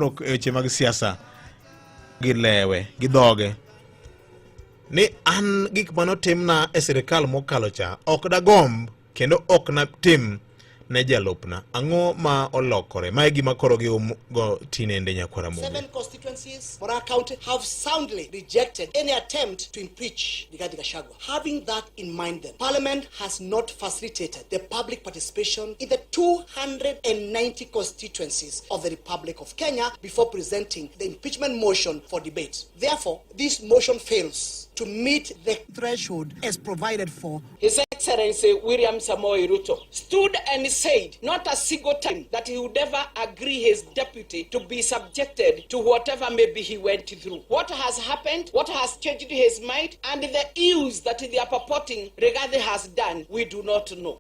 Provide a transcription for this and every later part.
eche mag siasa gilewe gidhoge ni an gik manotimna e sirikal mokalo cha ok dagomb kendo ok na tim ne jalopna ango ma olokore ma gima koro gi go tinende nyakwara mo 7 constituencies for our county have soundly rejected any attempt to impeach Rigathi Gachagua. Having that in mind then, Parliament has not facilitated the public participation in the 290 constituencies of the Republic of Kenya before presenting the impeachment motion for debate. Therefore, this motion fails to meet the threshold as provided for. His Excellency William Samoei Ruto stood and said not a single time that he would ever agree his deputy to be subjected to whatever maybe he went through. What has happened, what has changed his mind, and the ills that they are purporting Rigathi has done, we do not know.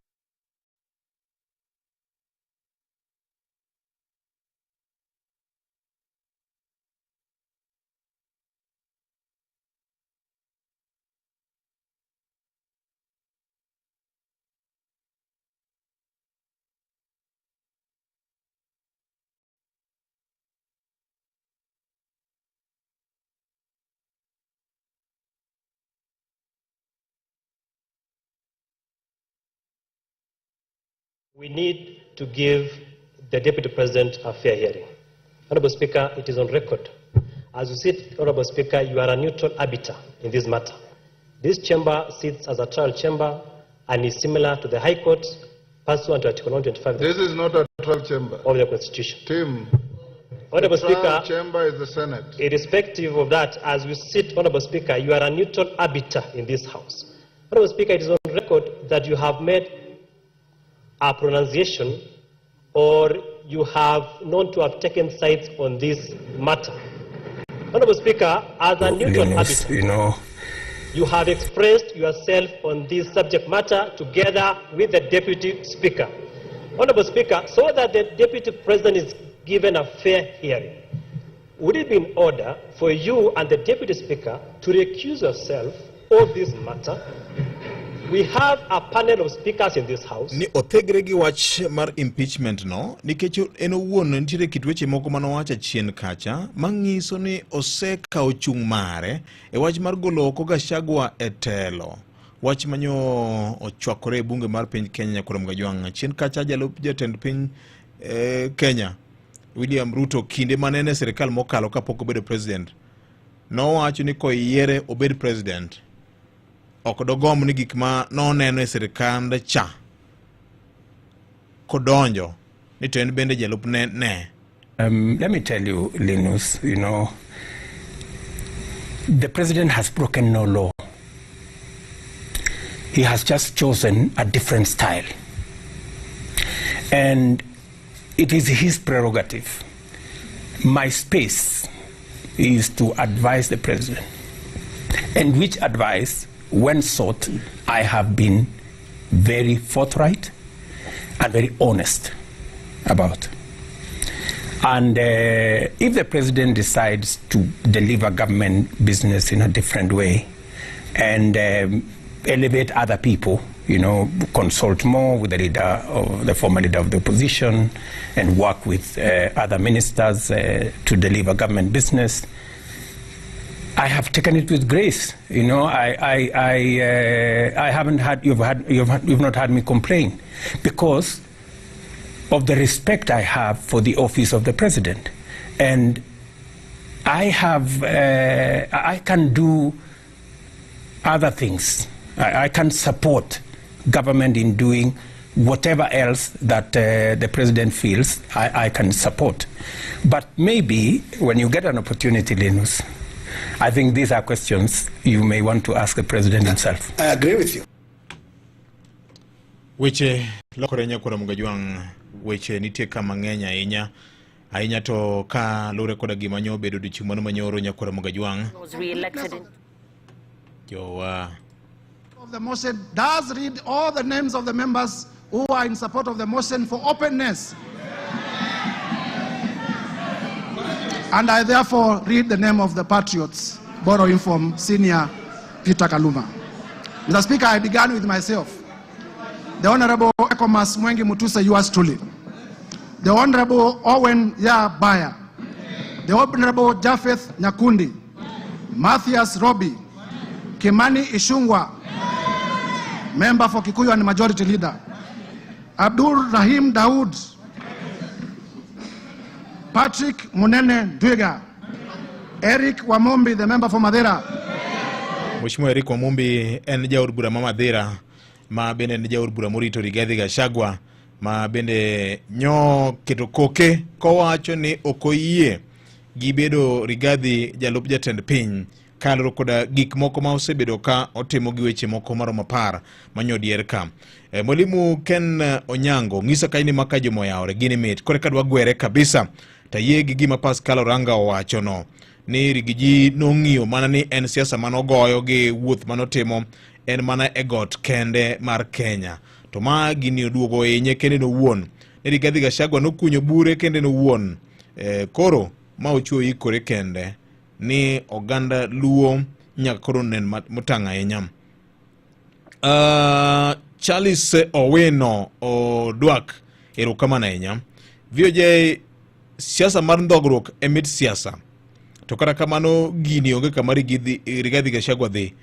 We need to give the Deputy President a fair hearing. Honorable Speaker, it is on record. As you sit, Honorable Speaker, you are a neutral arbiter in this matter. This chamber sits as a trial chamber and is similar to the High Court pursuant to Article 125. This is not a trial chamber of the Constitution. Tim, Honorable the trial Speaker, chamber is the Senate. Irrespective of that, as we sit, Honorable Speaker, you are a neutral arbiter in this House. Honorable Speaker, it is on record that you have made a pronunciation or you have known to have taken sides on this matter. Honorable Speaker, as a neutral arbiter, you have expressed yourself on this subject matter together with the Deputy Speaker. Honorable Speaker, so that the Deputy President is given a fair hearing, would it be in order for you and the Deputy Speaker to recuse yourself of this matter? We have a panel of speakers in this house. Ni othegre gi wach mar impeachment no nikech en owuon nitiere kitweche moko manowacha chien kacha mangiso ni osekawo chung mare e wach mar golo oko Gachagua e telo. Wach manyo ochwakore e bunge mar piny Kenya Nyakwara Mgajwang' chien kacha jalup jatend piny Kenya William Ruto kinde manene sirikal mokalo kapok obedo president nowacho ni koyiere obed president ok dogom ni gik ma noneno e sirikand cha kodonjo ni to en bende jalup ne. Let me tell you, Linus, the president has broken no law. He has just chosen a different style. And it is his prerogative. My space is to advise the president. And which advice, when sought, I have been very forthright and very honest about. And if the president decides to deliver government business in a different way and elevate other people, consult more with the leader or the former leader of the opposition and work with other ministers to deliver government business, I have taken it with grace. I haven't had you've not had me complain because of the respect I have for the office of the president, and I can do other things. I can support government in doing whatever else that the president feels I can support. But maybe when you get an opportunity, Linus, I think these are questions you may want to ask the president himself. I agree with you. Weche lokore Nyakwara Mgajwang' weche nitie kama ng'eny ahinya to ka lure koda gima nyo bedo dichieng' mano manyoro Nyakwara Mgajwang' was re-elected in of the motion does read all the names of the members who are in support of the motion for openness. And I therefore read the name of the patriots, borrowing from Senior Peter Kaluma. Mr. Speaker, I began with myself. The Honorable Ekomas Mwengi Mutuse, yours truly. The Honorable Owen Yah Baya, the Honorable Japheth Nyakundi, Matthias Robi, Kimani Ishungwa, member for Kikuyu and Majority Leader, Abdul Rahim Daud, Patrick Munene Dwiga, Eric Wamombi, the member for Madera. Mheshimiwa Eric Wamombi en jaod bura ma Madera, ma bende en jaod bura morito Rigathi Gachagua, ma bende nyo keto koke kowacho ni okoyie gibedo Rigathi jalup jatend piny kaloro koda gik moko ma osebedo ka otimo gi weche moko maromo 10 manyodier ka. Mwalimu Ken Onyango ngisa kaini maka jomo yaore gini mit kore kadwa gwere kabisa ta yie gi gima Pascal Oranga owacho no ni Rigiji nong'iyo mana ni en siasa manogoyo gi wuoth manotimo en mana e got kende mar Kenya. To ma gini oduogo yenye kende no wuon ni Rigathi Gachagua nokunyo bure kende no wuon koro ma ochuo ikore kende ni oganda luo nyaka koro nen motanga enyam. Charles Owino Odwak erokamana enyam. VOJ siasa mar ndogruok emit siasa. To kata kamano gini onge kamari Rigathi Gachagua dhi.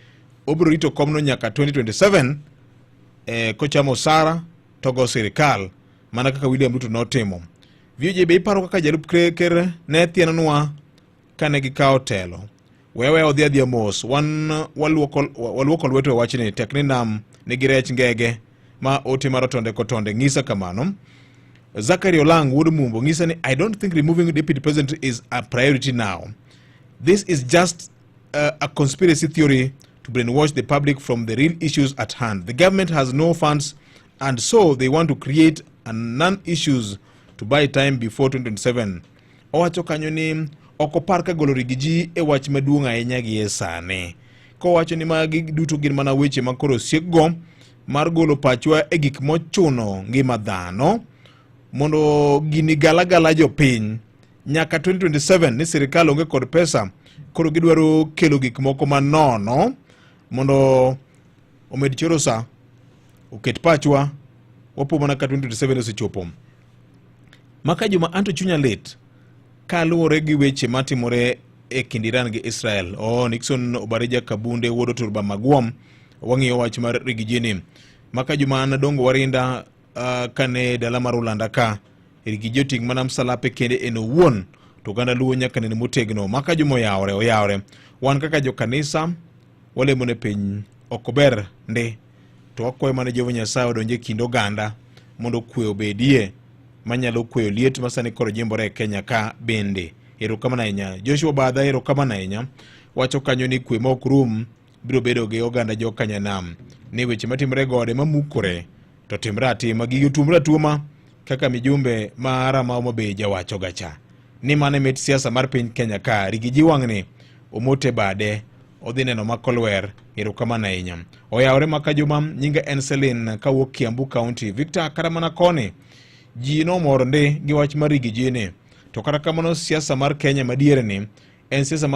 Obro rito komno nyaka 2027 kochamo Sara togo sirikal mana kaka William Ruto notimo. VOJ be iparo kaka jalup ker ne thienanwa kane gikao telo. Wewe odhiadhia mos waluoko lweto e wachni tekni nam nigi rech ngege ma ote marotonde kotonde ngisa kamano. Zachary Olang wuod Mumbo ngisa ni I don't think removing deputy president is a priority now. This is just a conspiracy theory to brainwash the public from the real issues at hand. The government has no funds and so they want to create a non-issues to buy time before 2027. Owacho kanyo ni okopar ka golo Rigiji e wach maduong' ahinya gi esane. Kowacho ni magi duto gin mana weche makoro siekgo mar golo pachwa e gik mochuno ngima dhano mondo gini galagala jopiny nyaka 2027 ni sirikal onge kod pesa koro gidwaro kelo gik moko manono mondo omed choro sa oket pachwa wapo mana ka 2027 osechopo. Maka juma anto chunya lit kaluwore gi weche matimore e kind Iran gi Israel. Nixon Obareja Kabunde wuodo Turba Magwom wang'iyo wach mar Rigiji. Maka juma an dongo warinda kane dala mar Ulanda ka Rigiji oting' mana msalape kende en owuon to ganda luwo nyaka nene motegno. Maka juma oyawre wan kaka jo kanisa walemo ne piny okober ndi to wakwayo mana Jehova Nyasaye odonje kind oganda mondo kwe obedie manyalo kweyo liet masani koro jimbore Kenya ka bende. Erokamana ahinya. Joshua Badha erokamana ahinya wacho kanyo ni kwe mok rum biro bedo gi oganda jo Kanyanam ni weche matimre gode mamukore to timre atima gi tumre atuma kaka mijumbe mara ma omobeja wacho gacha ni mane met siasa mar piny Kenya ka Rigiji wang'ni omote bade odhi neno makolwer. Erokamana ahinya. Oyawre maka juma nyinga Enselin kawuok Kiambu County. Victor Karamana Koni ji no mor ndi gi wach mar Rigiji ni to kata kamano siasa mar Kenya madiere ni en siasa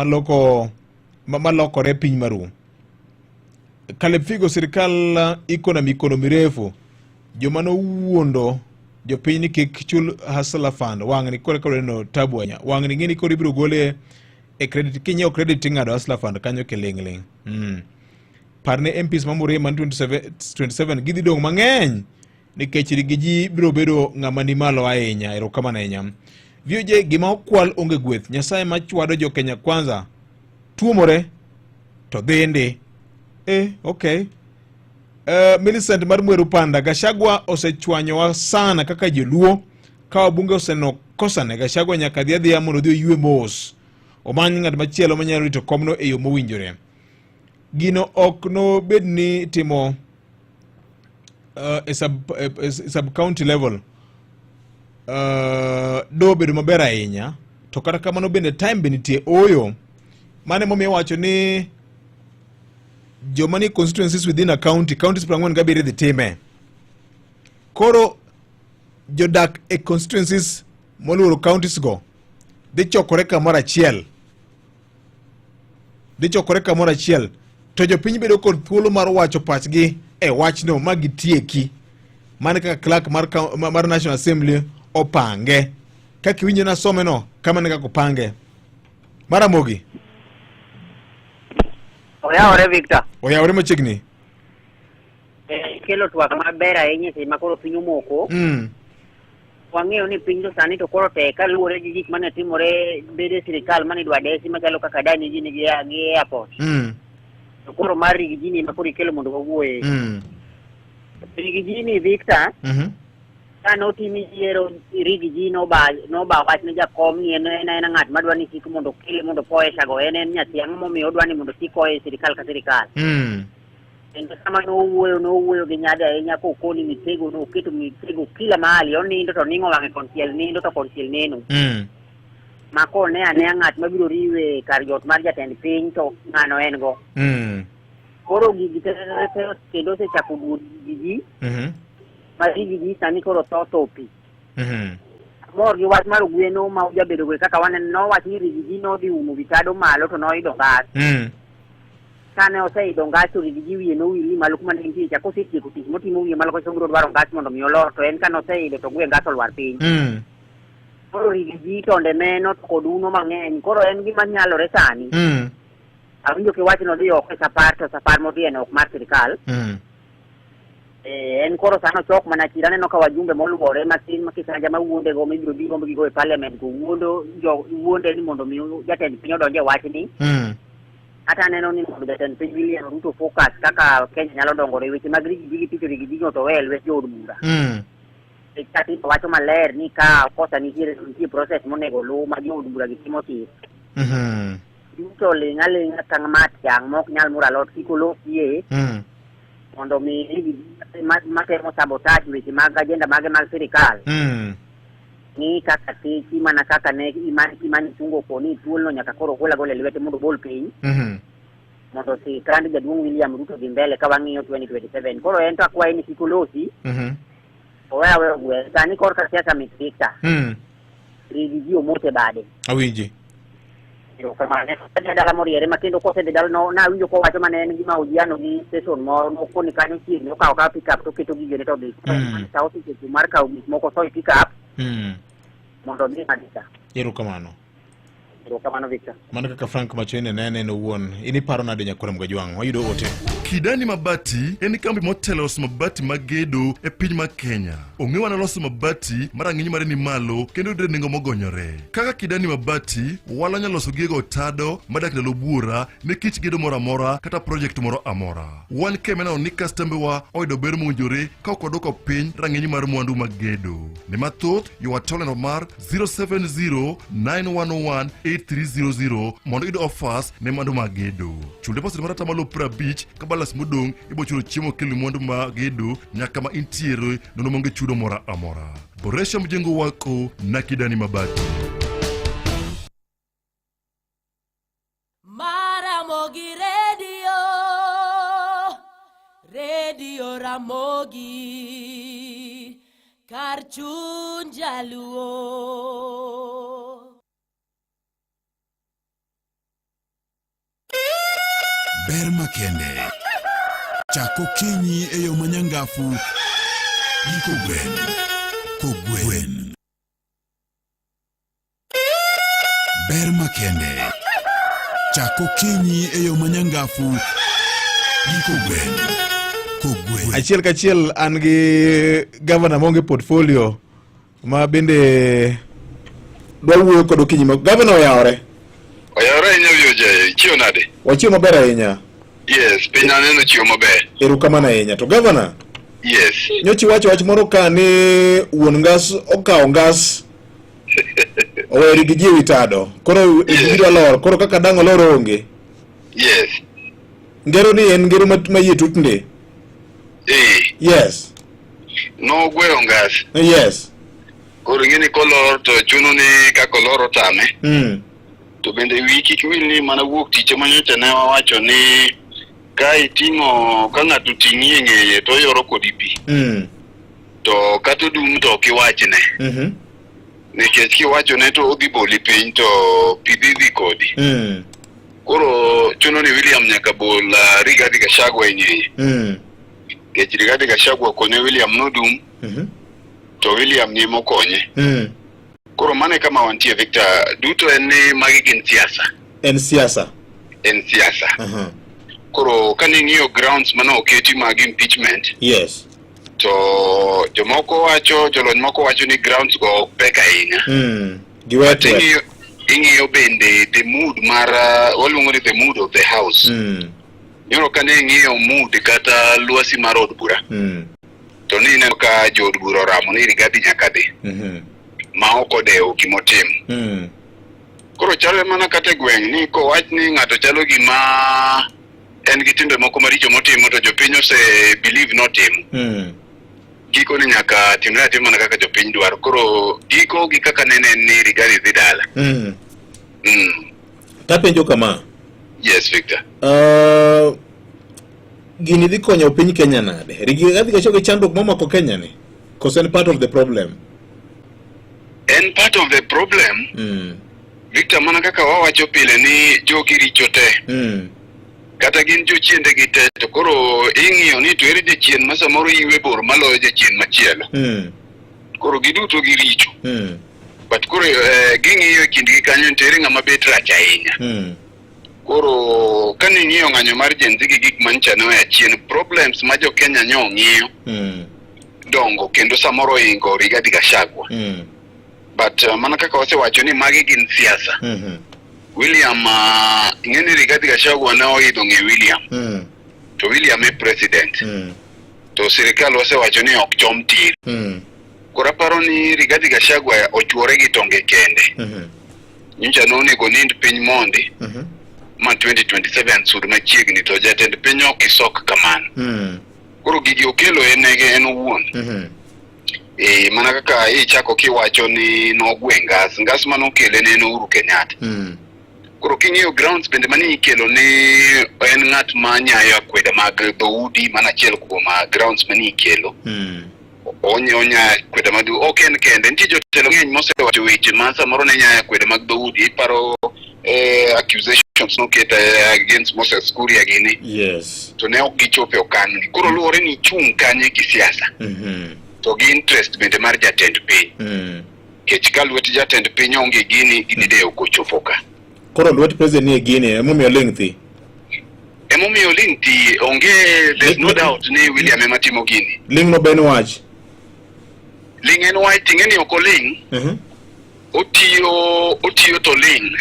malokore piny maru. Caleb Figo sirikal ikonomi refu joma no wuondo jopiny ni kik chul hustler fund wang'ni kore kore no tabu anya wang'ni ng'ini kore biro gole e credit kinyo credit ng'ado hustler fund kanyo kelingling. Parne MPs mamure man 27 gidhi dong mang'eny nikech Rigiji biro bedo ng'ama ni malo ahinya. Erokamana ahinya. VOJ gima okwal onge gweth. Nyasaye machwado jo Kenya kwanza tuomore to dhindi. Okay. Millicent mar Mweru Panda Gachagua osechwanyowa sana kaka joluo ka wabunge osenokosane Gachagua nyaka dhiadhia mondo dhi oywe mos omany ng'at machielo manyalo rito komno e yo mowinjore. Gino ok no bedni timo sub county level do bedo maber ahinya to kata kamano bende time benitie oyo mane momiyo wacho ni jomani constituencies within a counties prang'wen gabiri dhi time koro jodak e constituencies moluoro counties go dhi chokore kamoro achiel to jopiny bedo kod thuolo mar wacho pachgi e wachno ma gitieki mane kaka clerk mar National Assembly opange kaka winjo na some no kama ne kako pange Maramogi. Oyawore Victor. Oyawore machiegni. Kelo twak maber ahinya seche makoro piny omoko. Wang'eyo ni piny to sani to koro tek kaluwore gi gik mane timore bede sirikal mane idwa desi machalo kaka dani ji gi airport. To koro mar rigijini ma koro ikelo mondo wawuoye. Rigijini Victor. Kane otimi yiero rigiji noba wach ne jakom ni en ng'at madwa ni kik mondo kele mondo poeshago en nyathi ang'o momiyo odwa ni mondo kik oe sirikal ka sirikal. Kendo sama nowuoyo gi nyadi ahinya kokoni mitego noketo mitego kila mahali onindo to ning'o wang'e konchiel nindo to konchiel neno. Ma kone ane ng'at mabiro riwe kar jot mar jatend piny to ng'ano en go. Koro gigi kendo osechako duo gigi. Marigi sani koro topi. Mor gi wach mar gweno ma ojabedo go kaka waneno wach ni rigiji no dhi umo vitado malo to noidho gas. Kane oseidho gas to rigiji wiye no wili malo kuma ne nitie chako osetieko tich motimo wiye malo koso biro dwaro gas mondo mi olor to en kane oseidho to gwe gas olwar piny. Koro rigiji tonde meno to kod uno mang'eny koro en gima nyalore sani. Awinjo ke wach no dhi oko safar modhi en ok mar sirikal. En koro sano chok mana chira neno ka wajumbe moluore matin makisanja mawuonde go mibiro biro gigo e parliament go wuonde ni mondo mi jatend piny odonje wach ni. Ata neno ni mondo jatend piny William Ruto focus kaka Kenya nyalo dongore weche mag rigiji picho rigiji to wel wes jood bura. Kati wacho maler ni ka kosa nitie process monego lu ma jood bura gitimo tir. Duto linga tang mat yang mok nyal muralot kikolo kie. Mondo mi matemo sabotage weche mag agenda mage mag sirikal. Ni kaka tichi mana kaka ne imani chungo koni tuolno nyaka koro gole lwete mondo bol piny. Mondo si kandi jaduong' William Ruto dhi mbele ka wang'iyo 2027. Koro en to akwaye ni sikolosi. Owewe ogwe. Sani kor ka siasa mitrikta. Rigiji omote bade. Awinji. Kamane dala moriere makendo kose de dala no na winjo ko wacho mane en gima ujiano gi station moro no koni kanyo chi no ka pick up to keto gige ne to dhi South Africa marka gik moko so pick up mondo dhi madika erokamano Victor mana kaka Frank Machoine nene no wuon ini paro nade nyakore mgajwang wayudo ote Kidani Mabati en kambi motelo loso mabati magedo e piny ma Kenya. Ong'ewa na loso mabati marang'iny mare ni malo kendo yudre nengo mogonyore. Kaka Kidani Mabati, wala nyalo loso gigo tado madak ndalo buora ne kich gedo moro amora kata project moro amora. Wan kemena ni customer wa oyudo ber mowinjore ka ok odoko piny rang'iny mar mwandu magedo. Ne mathoth yuwa toleno mar 070-911-8300 mondo iyud offers ne mwandu magedo. Chul deposit mar atamalo 50 ka balas modong ibochulo chiemo kelo mwandu magedo nyaka ma intiere nono monge chudo mora amora. Boresha mjengo wako na Kidani Mabati. Maramogi Radio Ramogi Karchun Jaluo. Ber makende chako kinyi eyo manyangafu kogwen ber makende chako kinyi eyo manyangafu kogwen achiel kachiel an gi governor monge portfolio ma bende dwa wuoyo kod okinyi ma governor oyawore inya vyoje chio nade wachio maber ahinya. Yes, penya neno chio maber. Erokamano ahinya. To governor? Yes. Nyochi wacho wach moro ka ni wuon ngas okawo ngas oweri gi jiwi tado. Koro ibiro lor, koro kaka dang' olor onge. Yes. Ngero ni en ngero mayie tutnde. Yes. No gweyo ngas. Yes. Koro ngini kolor to chuno ni ka kolor otame. To bende wiki kiwini mana wuok tiche manyocha ne wawacho ni ka iting'o ka ng'ato ting'i e ng'eye to yoro kodi pi. To kata dum to kiwachne. Nikech kiwachone to odhi boli piny to pi dhi kodi. Koro chuno ni William nyaka bol Rigathi Gachagua e ng'eye. Nikech Rigathi Gachagua konyo William nodum. To William ni mokonye. Koro mane kama wantie Victor duto en ni magi gin siasa. En siasa. Koro kaning'iyo grounds mano oketi mag impeachment. Yes. To jolony moko wacho ni grounds go pek ahinya. Giwete. Ing'iyo bende the mood mar waluongo ni the mood of the house. Nyoro kane ing'iyo mood kata luasi mar od bura. To ni neno ka jo od bura oramo ni Rigathi nyaka dhi. Ma ok odewo gimotim. Koro chalo mana kata gweng' ni kowach ni ng'ato chalo gima en gi timbe moko maricho motimo to jopiny ose believe notim. Giko ni nyaka timre atima kaka jopiny dwaro. Koro giko gi kaka nene ni Rigathi dhi dala. Tapenjo kama. Yes, Victor. Gini dhi konyo piny Kenya nade? Rigathi Gachagua chandruok momako Kenya ni? Cause en part of the problem. En part of the problem. Victor, mana kaka wawacho pile ni jogi richo te. Kata gin jochiende gi te, to koro ing'iyo ni to ere jachien ma samoro iwe bor maloyo jachien machielo. Koro giduto giricho. But koro ging'iyo kindgi kanyo nitere ng'ama bet rach ahinya. Koro kaning'iyo ng'anyo mar Gen Z gi gik manchano e achien, problems ma jo Kenya nyo ng'iyo dongo kendo samoro ingo Rigathi Gachagua. But mana kaka wasewacho ni magi gin siasa. William ingeni Rigathi Gachagua na oidho nge William. To William e president. To sirikal wasewacho ni ok chom tir. Kora paro ni Rigathi Gachagua ochuore gi tonge kende. Nyicha no nego nind piny mondi. Ma 2027 sud machiegni to jatend piny ok isok kamano. Koro gigi okelo en owuon. Mana kaka chako kiwacho ni nogwe ngas manokele ne Uhuru Kenyatta. Koro king'iyo grounds bende mani ikelo ni en ng'at ma nyayo akweda mag dhoudi mana achiel kuom grounds mani ikelo. Onya akweda mag ok en kende, nitie jotelo ng'eny mosewacho weche ma samoro ne nyayo akweda mag dhoudi. Iparo accusations noket against Moses Kuria gini. Yes. To ne ok gichope okang'. Koro luwore ni chung' kanye kisiasa. To gi interest bende mar jatend piny. Kech ka lwet jatend piny onge gini de ok ochopo ka. Koro lwet president ni gini emomiyo lengthi. Emomiyo lengthi onge, there's no doubt ni William ema timo gini. Ling no ben wach. Ling en wach ting'eni ok oling. Otiyo to ling.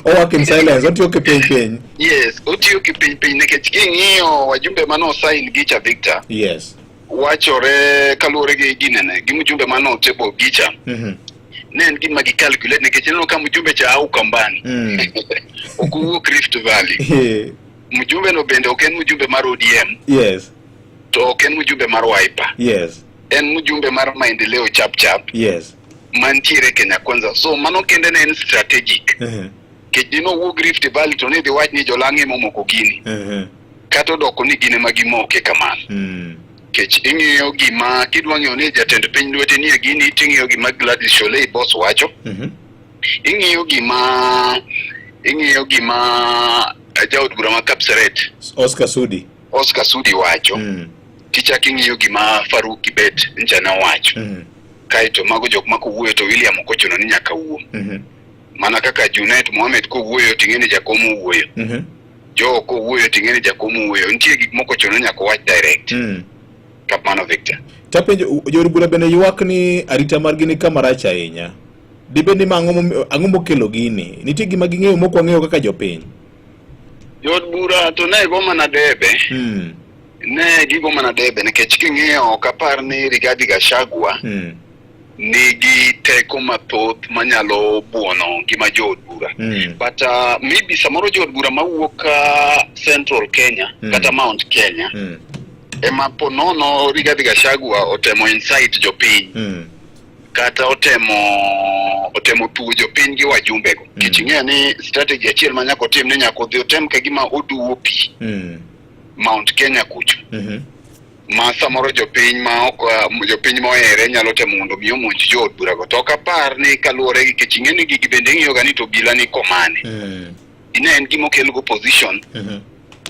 Work in silence. Otiyo kipiny. Yes, otiyo kipiny nikech king'iyo wajumbe mano sign gicha Victor. Yes. Wachore kaluwore gi ginene gi mjumbe mano tebo gicha. Ne en gima gi calculate nikech neno ka mjumbe cha au kambani. Okuwuok Rift Valley. Mjumbe no bende ok en mjumbe mar ODM. Yes. To ok en mjumbe mar Wiper. Yes. En mjumbe mar maendeleo chap. Yes. Mantiere Kenya Kwanza. So mano kende ne en strategic. Kejino wuok Rift Valley to ne dhi wach ni jolange momoko gini. Kato doko ni gine magimoke kamano. Kech ing'iyo gima kidwa ng'iyo ni jatend piny lwete ni gini, ting'iyo gima Gladys Sholei boss wacho. Ing'iyo gima jaod bura ma Kapseret Oscar Sudi wacho. Tichak ing'iyo gima Faruk Kibet njana wacho. Kaito mago jok ma kowuoyo to William okochuno ni nyaka wuo. Mana kaka Junet Mohamed kowuoyo ting'eni jakomo wuoyo. Jo kowuoyo ting'eni jakomo wuoyo. Nitie gik moko chuno nyaka wach direct. Kapmano Victor. Tapenjo jor bura bende ywak ni arita mar gini kama rach ahinya. Dibendi ma ang'o mokelo gini? Nitie gima ging'eyo moko ang'eyo kaka jopiny. Jod bura to ne go mana debe. Ne gigo mana debe nikech king'iyo kapar ni Rigathi Gachagua nigi teko mathoth manyalo buono gima jod bura. But maybe samoro jod bura mawuok Central Kenya kata Mount Kenya. Ema ponono Rigathi Gachagua otemo insight jopiny. Kata otemo tuo jopiny gi wajumbego. Kiching'eyo ni strategy achiel ma nyaka otim ni nyaka odhi otem ka gima oduwo pi Mount Kenya kucho. Ma samoro jopiny ma ok jopiny mohere nyalo temo mondo miyo monj jod burago. To kapar ni kaluwore gi kiching'eni gigi bende ng'iyo ga ni to bila ni komane. Ine en gima okelo go position.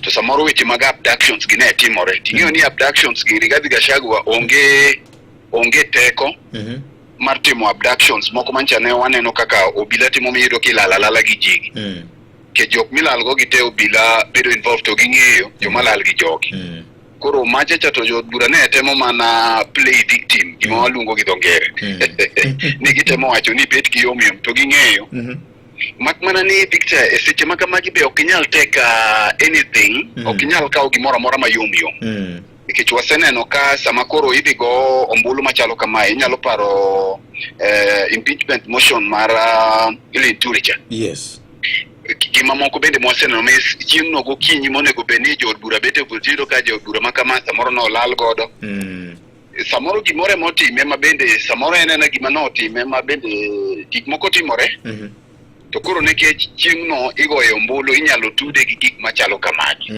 To samoro weche mag abductions gine timore. Ting'eyo ni abductions gi Rigathi Gachagua onge teko. mar timo abductions moko mancha ne waneno kaka obila timo miyudo kilalalala gi jigi ke jok milal go gite obila bedo involved to ging'eyo jomalal gi jogi koro macha cha to jodbura ne temo mana play victim gima waluongo gi dho ngere ni gitemo wacho ni bet gi yomyom to ging'eyo mak mana ni Victor e seche makamagi be ok inyal take anything ok inyal kawo gimoro amora mayomyom nikech waseneno ka sama koro idhi go ombulu machalo kama inyalo paro impeachment motion mar Lituricha. Yes. Gima moko bende mwaseneno mes chieng' no gokinyi monego beni jo od bura bete butiro ka jo od bura makama samoro no lal godo. Samoro gimore motime ma bende samoro enena gima no time ma bende gik moko timore. To koro nekech chieng' no igoyo ombulu inyalo tude gi gik machalo kamagi.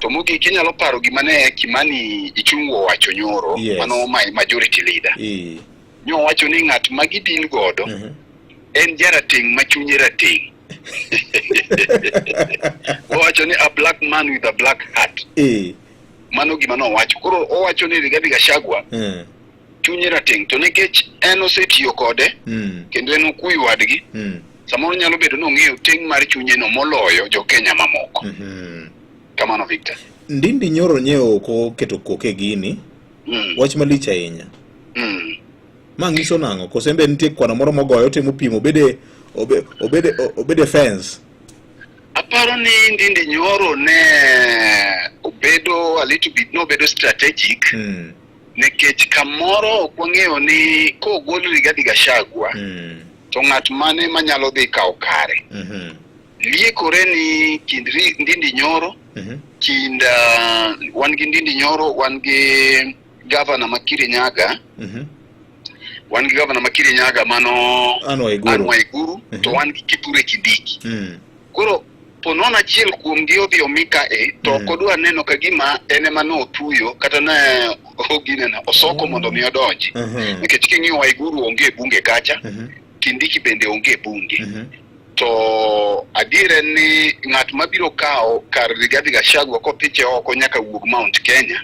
To mugi kinyalo paro gima ne Kimani Ichung'wa wacho nyoro mano majority leader. Nyo wacho ni ng'at magidil godo en jarateng' machunye rateng'. Owacho ni a black man with a black heart. Mano gima no wacho. Koro owacho ni Rigathi Gachagua chunye rateng' to nekech en osetiyo kode kendo en okuyo wadgi. Samoro nyalo bedo no ng'eyo teng' mar chunye no moloyo jo Kenya mamoko. Kamano Victor. Ndindi Nyoro nyeo ko keto koke gini. Wach malich ahinya. Ma ngiso nango ko sembe nitie kwana moro mogoyo temo pimo obede fence. Aparo ni Ndindi Nyoro ne obedo a little bit no obedo strategic. Nekech kamoro okwang'eyo ni ko gol Rigathi Gachagua to ng'at mane manyalo dhi kawo kare. Liekore ni kind Ndindi Nyoro kind wan gi Ndindi Nyoro wan gi governor Makiri Nyaga wan gi governor Makiri Nyaga mano Anne Waiguru to wan gi Kithure Kindiki. Koro ponon achiel kuom gi odhi omika to kodwa neno kagima ene mano otuyo kata na ogine na osoko mondo mi odonji nikech king'iyo Waiguru onge bunge kacha Kindiki bende onge bunge. To adiere ni ng'at mabiro kawo kar Rigathi Gachagua kopithe oko nyaka wuog Mount Kenya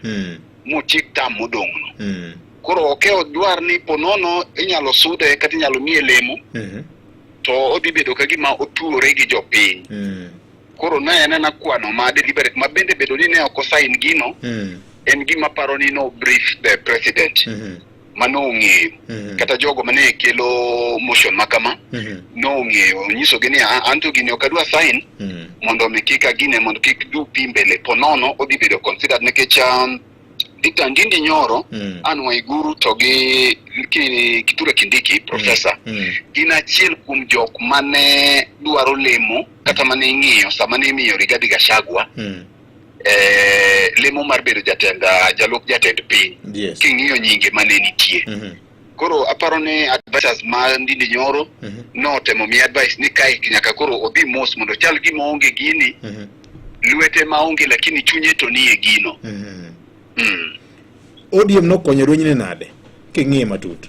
motik tam modong'no. Koro okeo dwar ni ponono inyalo sude kata inyalo miye lemo to odhi bedo kagima otuore gi jopiny. Koro na enena kwano ma deliberate ma bende bedo ni ne ok osign gino en gima paro ni no brief the president. Mano ong'eyo kata jogo mane kelo motion makama no ong'eyo nyiso gini anto gini okadwa sign mondo mikika gine mondo kik du pimbele ponono odhi bedo considered nekech Victor Ndindi Nyoro Anne Waiguru to gi Kithure Kindiki professor gin achiel kuom jok mane dwaro lemo kata mane ing'iyo sama ne imiyo Rigathi Gachagua lemo mar bedo jalup jatend piny king'iyo nyinge mane nitie. Koro aparo ni advisors ma Ndindi Nyoro no temo mi advice ni kai nyaka koro odhi mos mondo chal gima onge gini lwete ma onge lakini chunye to nie gino. ODM no konyo runyne nade king'iye matut.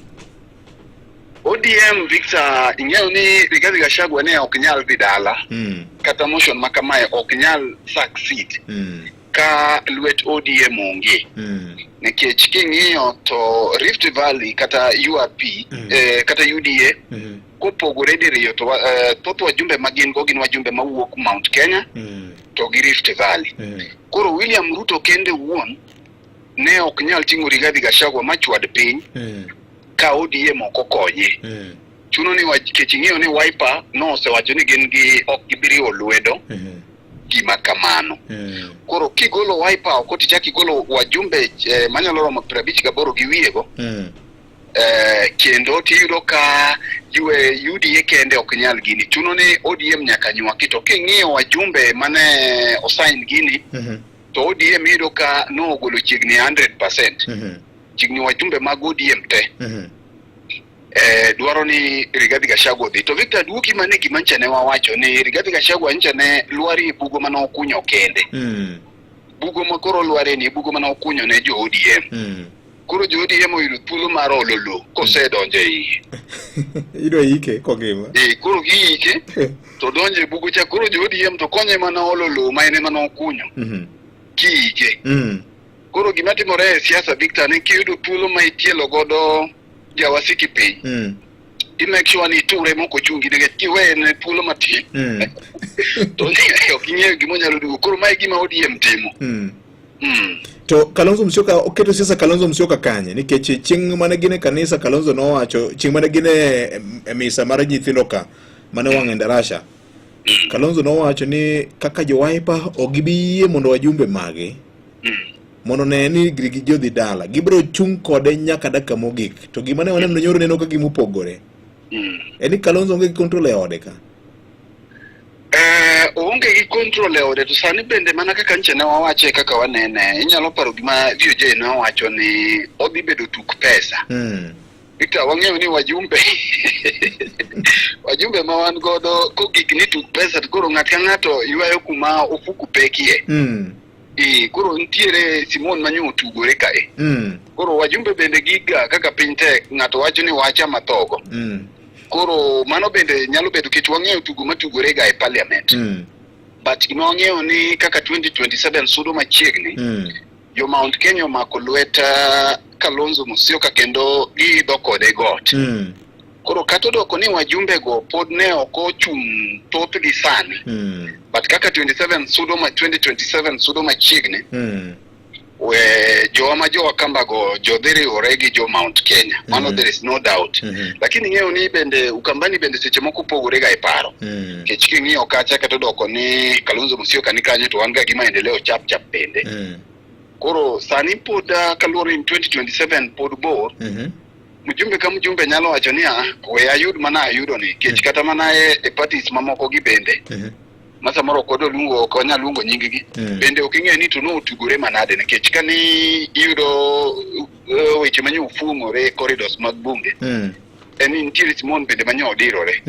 ODM Victor ing'eyo ni Rigathi Gachagua ne ok nyal dhi dala kata motion makamae ok nyal succeed ka lwet ODM onge. Nikech king'iyo to Rift Valley kata URP kata UDA kopogore diriyo to thoth wajumbe magin go gin wajumbe mawuok Mount Kenya to gi Rift Valley. Koro William Ruto kende wuon ne ok nyal ting'o Rigathi Gachagua machwad piny ka ODM ok okonye. Chuno ni nikech ing'eyo ni Wiper no osewacho ni gin gi ok gibiriwo lwedo gima kamano. Koro kigolo Wiper ok tichaki golo wajumbe manyalo romo 58 gi wiyego kendo tiyudo ka UDA kende ok nyal gini. Chuno ni ODM nyaka nywaki to king'iyo wajumbe mane osign gini to ODM yudo ka no ogolo chiegni 100%. Chiegni wajumbe mag ODM te dwaro ni Rigathi Gachagua dhi. To Victor duoki mane gimancha ne wawacho ni Rigathi Gachagua ncha ne lwari bugo mane okunyo kende. Bugo makoro lware ni bugo mane okunyo ne jo ODM. Koro jo ODM oyudo thuolo mar ololo kosedonje iye. Ido ike kogima. Koro giike to donje bugo cha koro jo ODM to konye mana ololo ma ene mana okunyo. Kiike. Koro gima timore e siasa Victor ne kiyudo thuolo ma itielo godo jawasiki piny i make sure ni ture moko chungi nikech kiwene thuolo matin to ok ing'eyo gimonyalo dugo koro mae gima ODM timo. To Kalonzo Musyoka oketo siasa Kalonzo Musyoka kanye nikech chieng' mane gine kanisa Kalonzo nowacho chieng' mane gine e misa mar nyithindo ka mane wang'e Ndarasha Kalonzo nowacho ni kaka jo Wiper ogibiyie mondo wajumbe magi mondo ne ni grigi jodhi dala gibro chung kode nyaka dakika mogik to gima ne waneno nyoro neno ka gimopogore eni Kalonzo onge control e ode ka onge gi control e ode to sani bende mana kaka nche ne wawache kaka wanene inyalo paro gima DOJ ne wawacho ni odhi bedo tuk pesa Victor wang'eyo ni wajumbe ma wan godo kogik ni tuk pesa to koro ng'at ka ng'ato ywayo kuma ofuku pekie koro ntiere Simon manyo tugore kae koro wajumbe bende giga kaka piny tek ng'ato wacho ni wacha mathogo koro mano bende nyalo bedo kit wang'eyo tugo matugore ga e parliament but gima wang'eyo ni kaka 2027 sudo machiegni jo Mount Kenya omako lweta Kalonzo Musyoka kendo giidho kode got koro kata doko ni wajumbe go pod ne ok ochung' thoth gi sani but kaka 2027 sudo machiegni we joma jo Wakamba go jodhiri oregi jo Mount Kenya mano there is no doubt lakini ng'eyo ni bende Ukambani bende seche moko pogore ga e paro kech king'iyo kacha kata doko ni Kalonzo Musyoka ni kanye to wanga gima endeleo chap bende koro sani pod kaluwore in 2027 pod bor mjumbe ka mjumbe nyalo wacho ni we ayud mana ayudo ni kech kata mana e parties mamoko gi bende masa moro kodo lungo ko nya lungo nyingigi bende oking'e ni to no tugore manade nikech kani yudo weche manyo ufungore corridors mag bunge eni ntiere Simon bende manyo dirore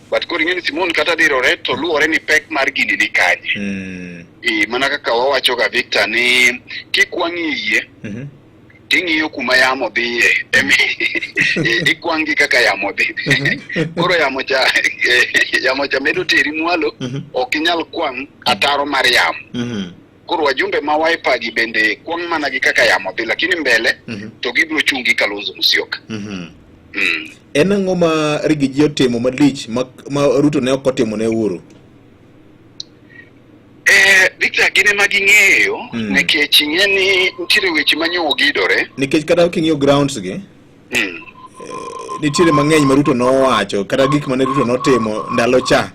but koro ing'e ni Simon kata dirore to luore ni pek mar gini ni kanye mana kaka wawacho ga Victor ni kikwang'iye ting'iyo kuma yamo dhiye ikwangi kaka yamo dhi koro yamo cha medo teri mwalo ok inyal kwang' ataro mar yamo koro wajumbe ma Wiper gi bende kwang' mana gi kaka yamo dhi lakini mbele to gibro chungi Kalonzo Musyoka en ang'o ma Rigiji otimo malich ma Ruto ne ok otimo ne Uhuru Victor gine maging'eyo nikech ing'e ni nitiere weche manyo ogidore nikech kata king'iyo grounds gi nitiere mang'eny ma Ruto nowacho kata gik mane Ruto notimo ndalo cha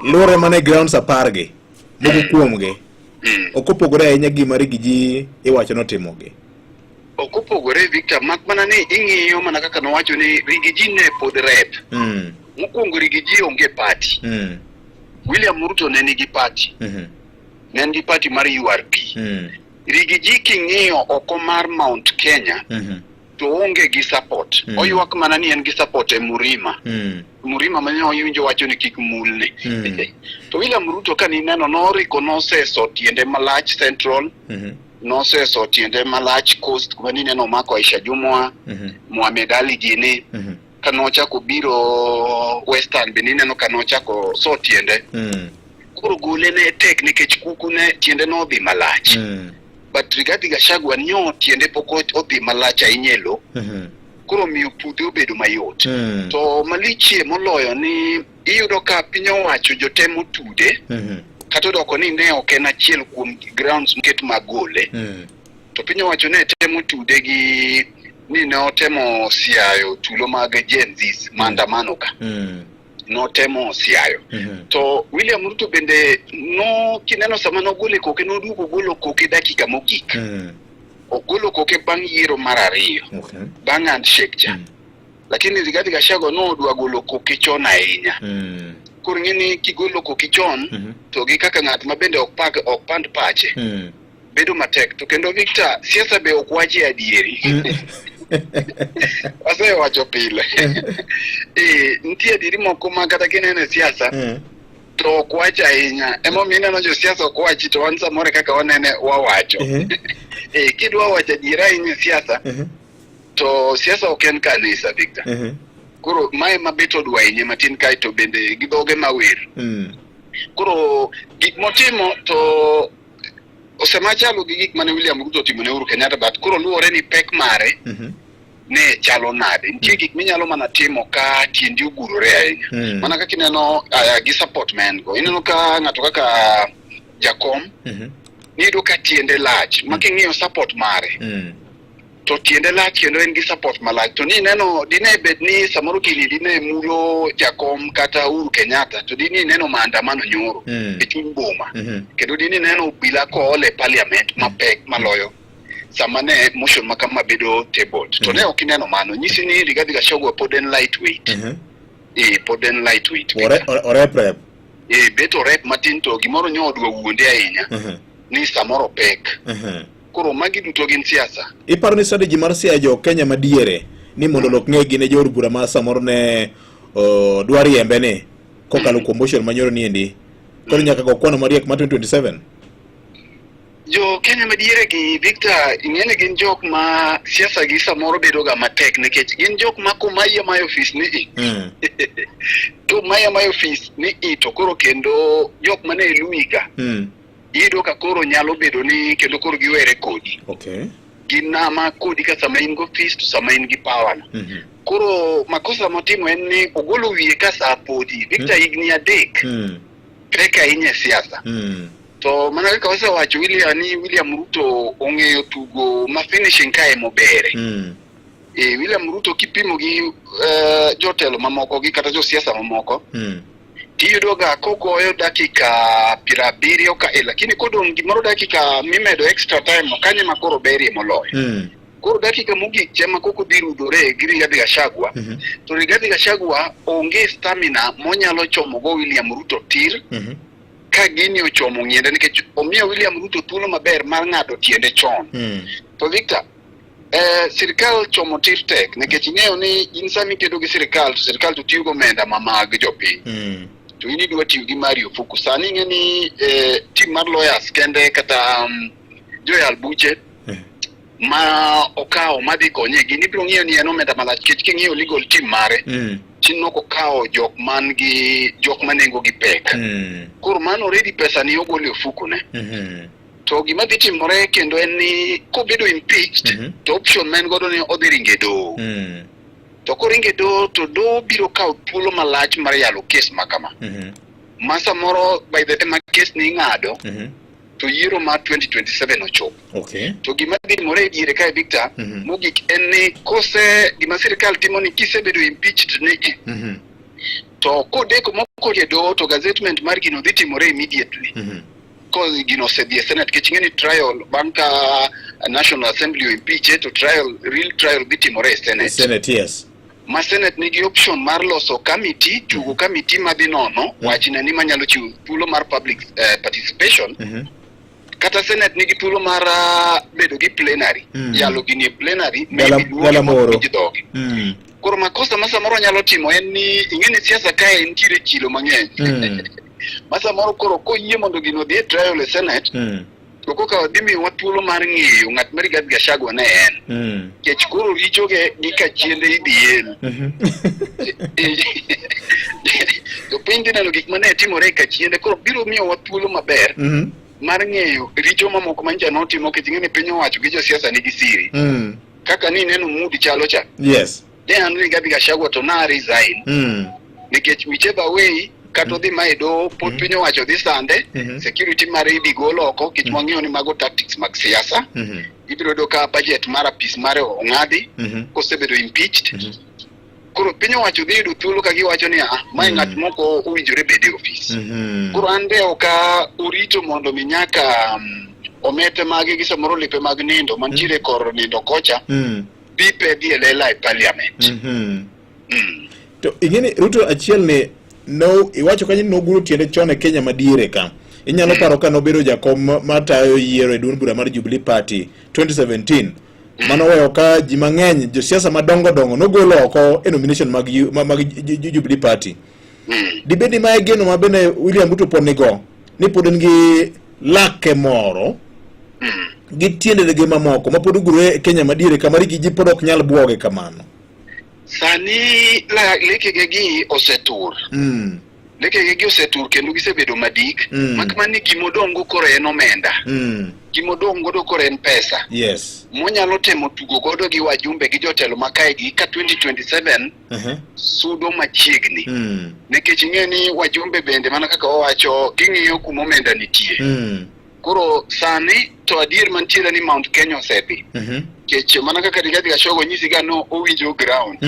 luore mane grounds 10 gi moko kuomgi ok opogore ahinya gima Rigiji iwacho notimo gi ok opogore Victor mak mana ni ing'iyo mana kaka nowacho ni Rigiji ne pod rep mokwongo Rigiji onge party William Ruto ne nigi party ne nigi party mar URP Rigiji king'iyo oko mar Mount Kenya to onge gi support oywak mana ni en gi support e Murima manyo oyunjo wacho ni kik mulne to William Ruto ka ni neno noriko noseso tiende malach Central noseso tiende malach Coast kuma ni neno mako Aisha Jumwa Mohamed Ali Gine kanochako biro Western benine kanochako so tiende koro gole ne tek nikech kuku ne tiende no dhi malach but Rigathi Gachagua nyo tiende poko odhi malach ainyelo koro miyo puodho obedo mayot to malichie moloyo ni iyudo ka piny owacho jotemo tude kata doko ni ne ok en achiel kuom grounds mket magole to piny owacho ne temo tude gi ni ne otemo siayo tulo mag Gen Z maandamano ka notemo siayo to William Ruto bende no kineno sama nogole koke nodugo golo koke dakika mogik ogolo koke bang' yiero mar ariyo bang' handshake cha lakini Rigathi Gachagua nodwa golo koke chon ahinya koro ng'eni kigolo koke chon to gi kaka ng'at ma bende ok pand pache bedo matek to kendo Victor siasa be ok wachi adieri wasewacho pile nitie diri moko ma kata kinene siasa to ok wach ahinya emomiyo ineno jo siasa ok wachi to wan samore kaka wanene wawacho kidwa wacho adiera ahinya siasa to siasa ok en kanisa Victor koro mae mabet odwa ahinya matin kae to bende gi dhoge mawer koro gik motimo to osemachalo gi gik mane William Ruto timo ne Uhuru Kenyatta but koro luore ni pek mare ne chalo nade. Nitie gik minyalo mana timo ka tiendi ogurore ahinya. Mana kaka ineno gi support man go. Ineno ka ng'ato kaka jakom niyudo ka tiende lach ma king'iyo support mare to tiende lach kendo en gi support malach. To ni neno dine bed ni samoro gini dine mulo jakom kata Uhuru Kenyatta to dine neno maandamano nyoro e chuny boma kendo dine neno obila koole parliament mapek maloyo sama ne motion makama bedo tabled. To ne ok ineno mano, nyisi ni Rigathi Gachagua pod en lightweight. Pod en lightweight. Orep. Beto rep matin to gimoro nyodwa wuonde ahinya ni samoro pek. Koro magi duto gin siasa. Iparo ni strategy mar siajo Kenya madiere ni mondo lok ng'egi ne jor bura ma samoro ne dwari embe ne kokalo kuom motion manyoro ni endi. Koro nyaka go kwano mariek ma 2027. Jo Kenya madiere gi Victor ing'ene gin jok ma siasa gi samoro bedo ga matek nikech gin jok ma kumaya my office ni to maya my office ni to koro kendo jok mane luiga iyudo ka koro nyalo bedo ni kendo koro giwere kodi. Gin nama kodi ka sama in go office to sama in gi power. Koro makosa motimo en ni ogolo wiye ka sa podi Victor higni 3 pek ahinya siasa. To mana kaka wasewacho William Ruto ong'eyo tugo ma finishing kae mobere. William Ruto kipimo gi jotelo mamoko gi kata josiasa mamoko tiyudo ga kogoyo dakika 70 ka lakini kodong gimoro dakika mimedo extra time okanye makoro berie moloyo. Koro dakika mogik chema koko birudore gi Rigathi Gachagua to Rigathi Gachagua onge stamina monyalo chomo go William Ruto tir ka gini ochomo ng'iende nikech omiyo William Ruto thuolo maber mar ng'ado tiende chon. To Victor sirikal chomo tir tek nikech ing'eyo ni in sami kedo gi sirikal to sirikal to tiyo go omenda mag jopiny. To in idwa tiyo gi Mario Fuku. Sani ing'e ni team mar lawyers kende kata Joyal Buche ma okawo madhi konye gini biro ng'iyo ni en omenda malach nikech king'iyo legal team mare chinno kokawo jok manengo gi pek. Koro mano already pesa ni ogole ofuku ne. To gima dhi timore kendo en ni kobedo impeached to option man godo ni odhi ringe do. To koringe do to do biro kawo thuolo malach mar yalo kes makama. Ma samoro by the time kes ni ng'ado to yiero ma 2027 ochopo. To gima dhi timore diere kae Victor mogik en ni kose gima sirikal timo ni kisebedo impeached ni to kodeko moko do to gazettement mar gino dhi timore immediately. Cause gino osedhi e Senate kech ng'eni trial banka National Assembly impeach to real trial dhi timore e Senate. Yes. Ma Senate nigi option mar loso committee, chugo committee madhi nono wachne ni manyalo chiwo thuolo mar public participation. Kata Senate nigi thuolo mar bedo gi plenary, yalo gini plenary gala moro. Koro makosa ma samoro nyalo timo en ni ing'eni siasa kae nitiere chilo mang'eny. Ma samoro koro koyie mondo gino dhi e trial e Senate to koka dhi miyowa thuolo mar ng'eyo ng'at ma Rigathi Gachagua ne en. Kech koro richoge gi kachiende idhi el. To piny dhi neno gik mane timore e kachiende koro biro miyowa thuolo maber mar ng'eyo richo mamoko manja notimo kech ing'eni piny owacho gi josiasa nigi siri. Kaka ni neno mood chalo cha. Yes. Then Rigathi Gachagua to na resign. Nikech whichever way kato dhi maedo pod piny owacho dhi sande security mare idhi gol oko kech wang'eyo ni mago tactics mag siasa. Ibiro yudo ka budget mar apis mare ong'adi kosebedo impeached. Koro piny owacho dhi yudo thuolo ka giwacho ni mae ng'at moko owinjore bede office. Koro ande oka orito mondo mi nyaka omete mage gi samoro lipe mag nindo mantiere kor nindo kocha pipe dhi elela e parliament. To ing'eni Ruto achiel ni no iwacho kanyo no guru tiende chon e Kenya madiere ka. Inyalo paro ka nobedo jakom matayo yiero e duond bura mar Jubilee Party 2017. Mano weyo ka ji mang'eny josiasa madongo nogolo oko e nomination mag Jubilee Party. Dibedi ma geno ma bene William Ruto ponigo ni pod ngi lake moro gi tiende ge mamoko ma pod guru e Kenya madiere kamari gi ji pod ok nyal buoge kamano. Sani lekege gi osetur. Lekege gi osetur kendo gisebedo madik. Makmani gimodongo koro en omenda. gimodong godo kore en pesa. Yes. Monyalo temo tugo godo gi wajumbe gi jotelo makae gi ka 2027 sudo machiegni. Nekech ing'e ni wajumbe bende mana kaka owacho ging'iyo kuma omenda nitie. Koro sani to adier mantiere ni Mount Kenya osedhi. Kech mana kaka Rigathi Gachagua nyisi ga no owinjo ground.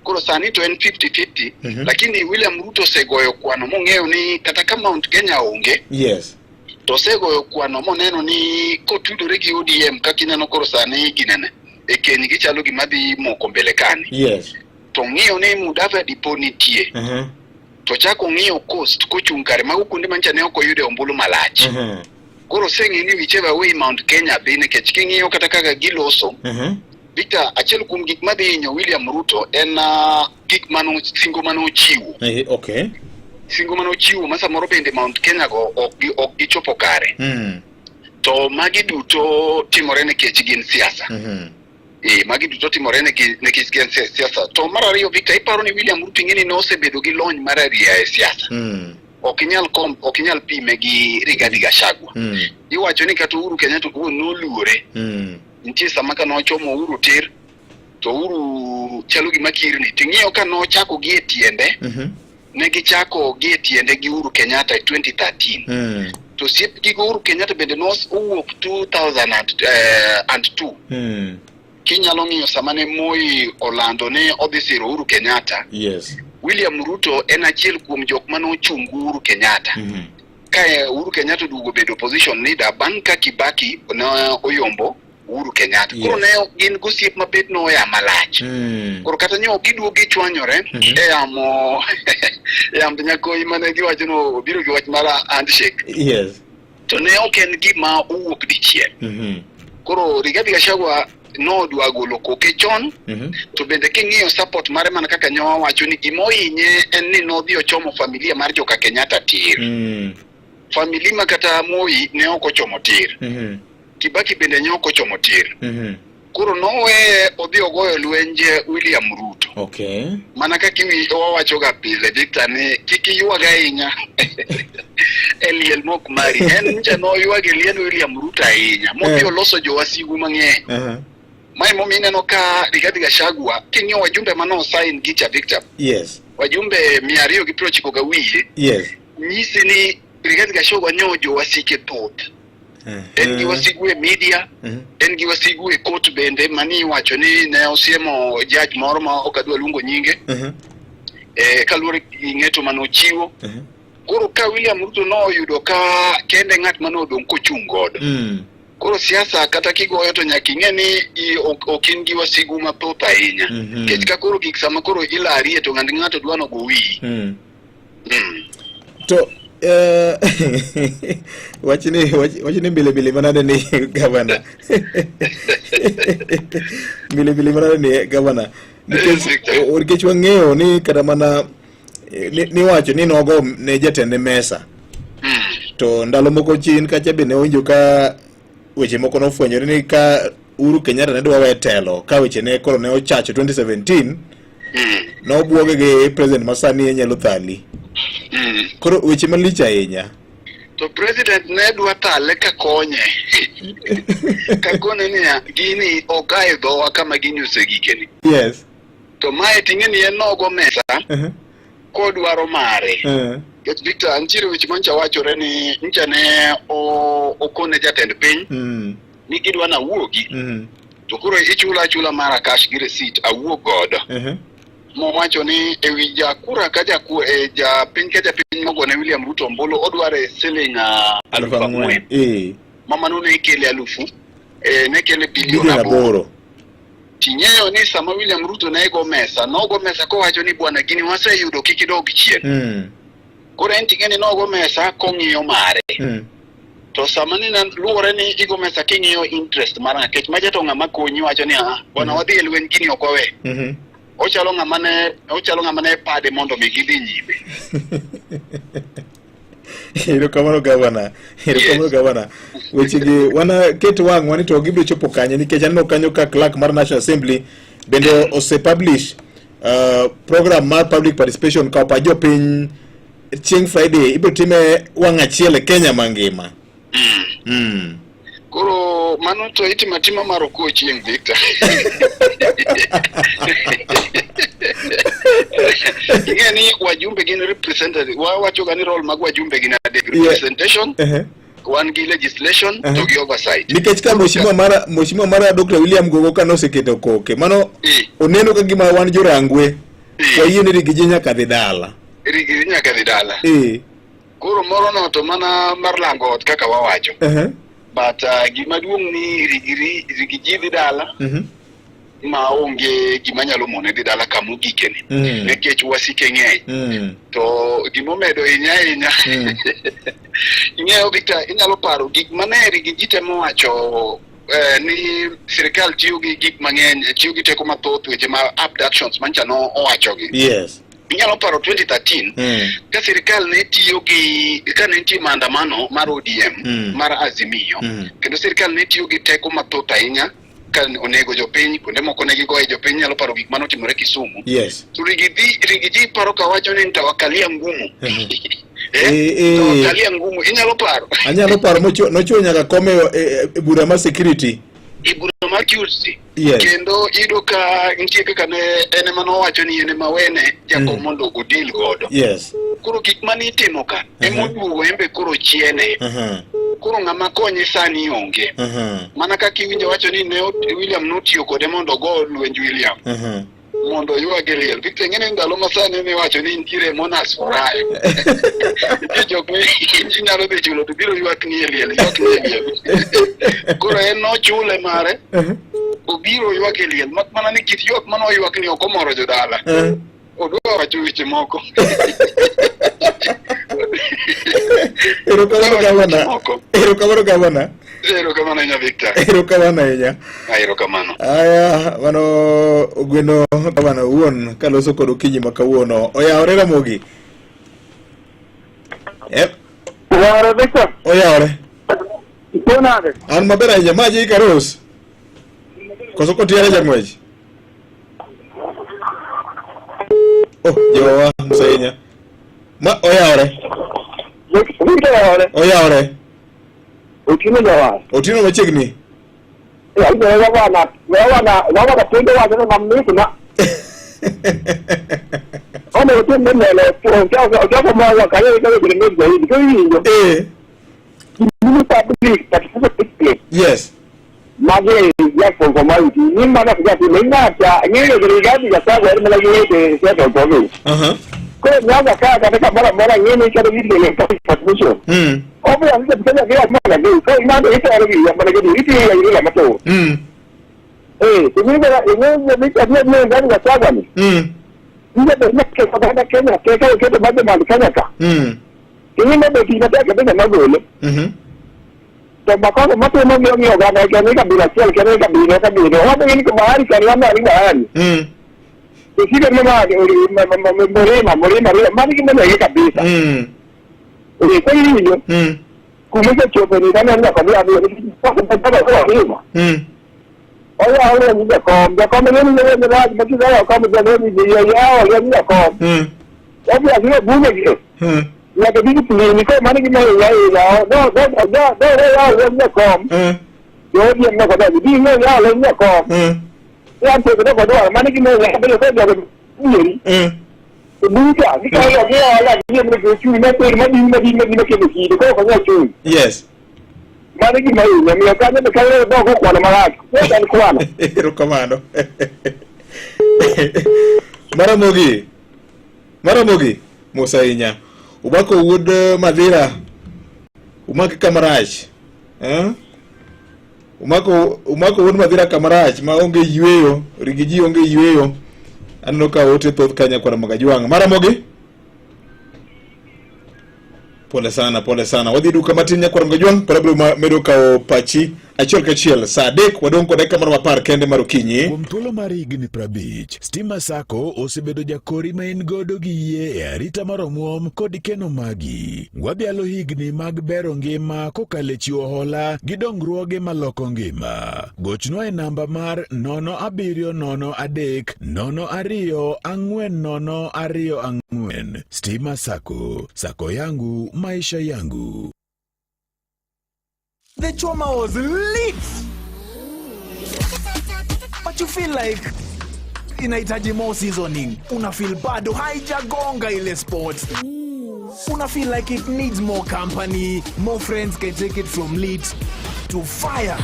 Koro sani to en 50-50, lakini William Ruto osegoyo kwano mong'eyo ni kata ka Mount Kenya onge. Yes. To osegoyo kwano moneno ni kotudore gi ODM kaka ineno koro sani ginene e keny gichalo gima dhi moko mbele kani. Yes. To ng'iyo ni Mudavadi po nitie. To chako ng'iyo coast kochung' kare mago kuonde mancha ne ok oyude ombulu malach. Koro seng'i ni whichever way Mount Kenya dhi nikech king'iyo kata kaka giloso. Victor, achiel kuom gik madhi hinyo William Ruto en gik singo manochiwo. Okay. Singo manochiwo ma samoro bende Mount Kenya go ok gichopo kare. To magi duto timore nikech gin siasa. Magi duto timore nikech gin siasa. To mar ariyo Victor, iparo ni William Ruto ing'eni ne osebedo gi lony mar aria e siasa. Ok inyal pime gi Rigathi Gachagua. Iwacho ni kata Uhuru Kenyatta noluore. Nitie sama ka nochomo Uhuru tir to Uhuru chalo gima kirni. Ting'iyo ka nochako gi e tiende. Ne gichako gi e tiende gi Uhuru Kenyatta e 2013. To siep gi Uhuru Kenyatta bende owuok 2002. Kinyalo ng'iyo sama ne Moi olando ne odhi siro Uhuru Kenyatta. Yes. William Ruto en achiel kuom jok mane ochung' Uhuru Kenyatta. Ka Uhuru Kenyatta dugo bedo opposition leader bang' ka Kibaki ne oyombo Uhuru Kenyatta. Koro ne gin gosiep mabet no ya malach. Koro kata nyo giduogo gichwanyore yam nyakoi mane giwacho no biro gi wach mar handshake. Yes. To ne ok en gima owuok dichiel. Koro Rigathi Gachagua no dwa golo koke chon. To bende king'iyo support mare mana kaka nyawa wacho ni gimoinye en ni nodhi ochomo familia mar joka Kenyatta tir. Familia ma kata Moi ne ok ochomo tir. Kibaki bende ne ok ochomo tir. Koro nowe odhi ogoyo lwenje William Ruto. Okay. Mana kaka wawacho ga pile Victor ni kiki yuaga ahinya. Eliel mok mari. En nja no yuaga Eliel William Ruto ahinya. Mobi oloso jowasigu mang'eny. Mai momi neno ka Rigathi Gachagua king'iyo wajumbe mano sign gicha Victor. Yes. Wajumbe 290 ga wiye. Yes. Nyisi ni Rigathi Gachagua nyojo wasike thoth. En gi wasigu e media, en gi wasigu e court bende mani wacho ni ne osiemo judge moro ma ok adwa luongo nyinge. Kaluwore gi ng'eto manochiwo. Koro ka William Ruto no yudo ka kende ng'at manodong' kochung' godo. Koro siasa kata kigoyo to nyaka ing'e ni ok in gi wasigu mathoth ahinya. Kech ka koro gik sama koro ilari to ng'ato dwa no go wiyi. To wachini mbili manade ni gavana. Mbili manade ni gavana. Nikech wang'eyo ni kata mana ni wacho ni nogo ne jatende mesa. To ndalo moko chien kacha be ne owinjo ka weche moko nofwenyore ni ka Uhuru Kenyatta ne dwa we telo ka weche ne koro ne ochacho 2017. No buoge gi president masani Nyalo Thali. Koro weche malich ahinya. To president ne dwa tale ka konye. Ka kone ni gini okae dhowa kama ginyuse gikeni. Yes. To mae ting'e ni en nogo mesa kodwaro mare. Get Victor anchire weche mancha wachore ni ncha ne okone jatend piny. Ni gidwa na wuogi. To koro ichula mara cash gi receipt awuog godo. Mo wacho ni ewi jakura ka japiny mogone William Ruto mbolo odware siling 4,000. Mama no ne kele 1,000. Ne kele bilion 8. Tinyeyo ni sama William Ruto na ego mesa ko wacho ni bwana gini waseyudo kikidog chien. Koro en ting'eni nogo mesa kong'iyo mare. To sama ni luwore ni igo mesa king'iyo interest mara kech majato ng'ama konyi wacho ni bwana wadhi e lweny gini ok wawe. Ochalo ng'ama ne pade mondo mi gidhi nyime. Erokamano gavana. Weche gi wana ket wang' wani to gibiro chopo kanye nikech aneno kanyo ka clerk mar National Assembly bende ose publish program mar public participation ka opajo piny chieng' Friday ibiro time wang' achiel e Kenya mangima. Koro mano to itimatima maroko chieng' Victor. Ingeni wajumbe gin representative. Wacho gani role mag wajumbe gin representation. One gi legislation to gi oversight. Nikech ka mheshimiwa mara Dr. William Gogo kanoseketo koke. Mano oneno ka gima wan jorangwe. Wayiene Rigiji nyaka dhi dala. Rigiji nyaka dhi dala. Koro moro no to mana mar lango kaka wawacho. But gima duong' ni Rigiji dhi dala. Ma onge gima nyalo mone dhi dala kamu gikeni. Nekech wasike ng'eny. To gimomedo inya. Ing'eyo Victor, inyalo paro gik mane Rigiji temo wacho ni sirikal tiyo gi gik mang'eny, tiyo gi teko mathoth weche ma abductions mancha no owacho gi. Yes. Inyalo paro 2013 ka sirikal ne tiyo gi ka ne nitie maandamano mar ODM mar Azimio kendo sirikal ne tiyo gi teko mathoth ahinya kan onego jopiny kuonde moko ne gigoye jopiny. Nyalo paro gik manotimore Kisumu. Yes. To Rigiji paro ka wacho ni nitawakalia ngumu. Nitawakalia ngumu. Inyalo paro. Anyalo paro nochuo nyaka kome e bura ma security. E bura ma security. Yes. Kendo ido ka nitie kaka ne ene mano wacho ni ene mawene jakom mondo odil godo. Yes. Koro gik mani timo ka emoduogo embe koro chiene. Koro ng'ama konye sani onge. Mana kaka iwinjo wacho ni ne William notiyo kode mondo go lwenj William. Mondo yuage liel. Victor ngene ndalo masani ne wacho ni ntiere monas forayo. Jok ni nyalo dhi chulo to biro yuak ni liel. Koro en no chule mare. Obiro yuage liel. Mana ni kit yuak mano yuak ni okomoro jodala. Odwa wacho weche moko. Erokamano gavana. Erokamano nya Victor. Erokamano nya. Erokamano. Aya, mano gweno gavana wuon kaloso kod okinyi makawuono. Oyawore Ramogi. Oyawore Victor. Oyawore. Iponade. An maber ahinya maji ikaros. Koso kotiere jang'wech. Jowa Musainya. Oyawore. Oyawore. Otino jawa. Otino machiegni. Wana pendo wacho na mamiti na. Ono otino nele kwa mwa kaya ikawe kwenye mezi zaidi. Kwa hiyo. Mimi public participate. Yes. Mage ya formality. Ni mana kujati menga cha ngine gerigadi ya sawa ya mala yeye ya tobe. Kwa nyaga katika mara ngine cha video ile transmission. Opo ya nje kwenye kila mara ndio. Kwa imani ito alivi ya mara ngine iti ya ile mato. Kumbe yenyewe mimi ndani ya sawa ni. Ndio ndio kwa Kenya kwa baada ya Kenya ka. Ini ndio kinataka kabisa magole. Tabaka mato mimi gana kanika bila sel kanika bila kabisa. Hapo ni kwa bahari kariana ni bahari. Sisi kama morema mali kama ile kabisa. Kwa hiyo kumeza chope ni kama ndio kwa hiyo. Oya ni kwa mimi ni baki zao kama jamii yao ya kwa. Hapo lazima bunge hiyo. Ya que dice ni ko mani que me ya no com yo bien no con di no ya lo com ya te no con mani que me ya pero ya ni nunca ni ka ya la ni me que chu me que me que ni ko ko chu yes mani que me ka me ka no ko kwa mara ya tan kwa Erokamano. Maramogi Musainya. Umako wood Madira. Umaki Kamaraj. Umako wood Madira Kamaraj. Ma onge yueyo. Rigiji onge yueyo. Anoka wote thoth kanya kwa Magajuang. Maramogi. Pole sana. Wadhi duka matin kwa Magajuang. Parablo medo ka pachi. Achiel kachiel sa adek wadong kod dakika mar 10 kende mar okinyi. Kuom thuolo mar higni 50, Stima Sacco osebedo jakori ma en godo gi yie e arita mar omuom kod keno magi. Wadhialo higni mag bero ngima kokalo e chiwo hola gi dongruoge maloko ngima. Gochnwa e namba mar 0703024024. Stima Sacco, Sacco yangu, maisha yangu. The choma was lit. But you feel like inahitaji more seasoning. Una feel bado haijagonga ile sport. Una feel like it needs more company. More friends can take it from lit to fire.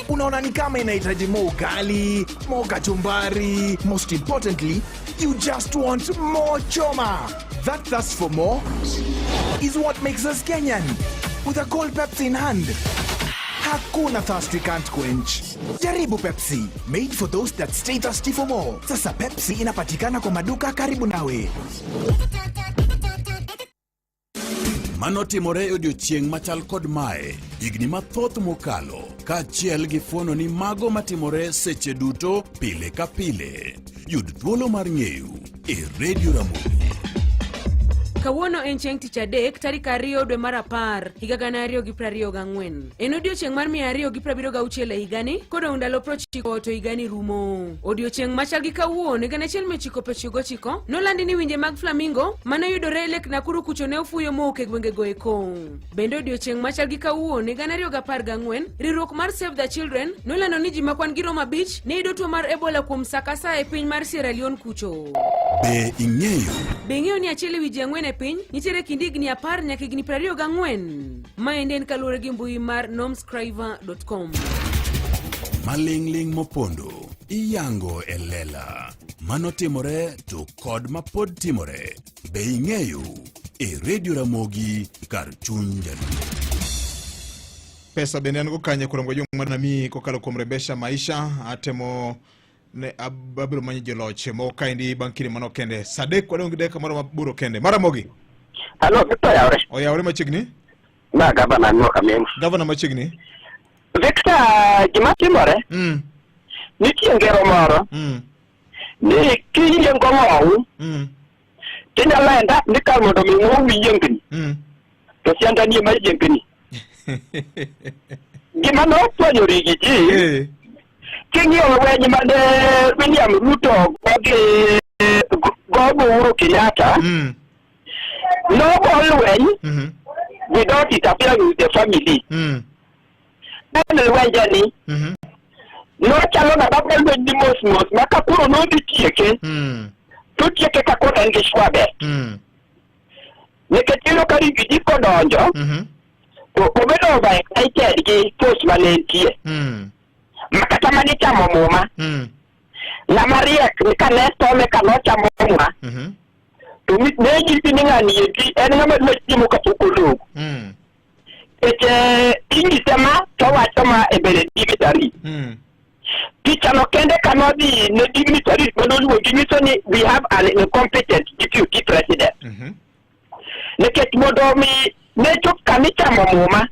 Unaona ni kama inahitaji more ugali, more kachumbari. Most importantly, you just want more choma. That thirst for more is what makes us Kenyan. With a cold Pepsi in hand, hakuna thirst we can't quench. Jaribu Pepsi, made for those that stay thirsty for more. Sasa Pepsi inapatikana kwa maduka karibu nawe. Manotimore odiochieng' machal kod mae, higni mathoth mokalo, kaachiel gi fuono ni mago matimore seche duto pile ka pile. Yud thuolo mar ng'eyo e Radio Ramogi. Kawuono en chieng' tich adek tarik 2 dwe mar 10 higa 2024. En odiochieng' mar 276 e higani, kodong' ndalo 90 to higani rumo. Odiochieng' machal gi kawuono higa 1999 nolandi ni winje mag flamingo mane yudore e Lake Nakuru kucho ne ofuyo mok e gwengego eko. Bende odiochieng' machal gi kawuono higa 2014 riwruok mar Save the Children nolando ni ji makwan gi romo 5 ne yudo tuo mar Ebola kuom sakasa e piny mar Sierra Leone kucho. Be ing'eyo ni achiel ewi ji 4 e piny nitiere kind higni 10 nyaka higni 24. Maendi en kaluwore gi mbui mar nomscriver.com. Maling'ling' mopondo iyango e lela. Manotimore to kod mapod timore. Be ing'eyo e Radio Ramogi kar chuny jaluo. Pesa bende an go kanye kuom jong manami kokalo kuom rebesha maisha atemo ne ababro manyi joloche mo kaindi bankini mano kende sadek wadong deka moro maburo kende Maramogi. Hello, Victor Yaure. O Yaure machigni? Na gavana no kamem. Gavana machigni? Victor gimatimore. Nitie ngero moro. Ni kinye ngomo. Kenya lenda ni kar mondo mi wo yengni. To sianda ni ma yengni. Gima no ponyo rigiji. Kinyo wenye mane William Ruto gogo Uhuru Kenyatta. No always without interfering with the family. Then when Jenny, no chalo na baba when the most makapuro no di tieke. Tu tieke kako rangi shwabe. Neketiro kari gidi kodonjo. To obedo ba excited gi post manentie. Makata mani chamo muma. La Maria kanesto me kanocha muma. To meet neji piningani yeti enama metimu kapukulu. Ingi sema tawa chama ebele dignitary. Teacher no kende kanodi ne dignitary manolu wogini we have an incompetent deputy president. Neket modomi necho kanicha muma.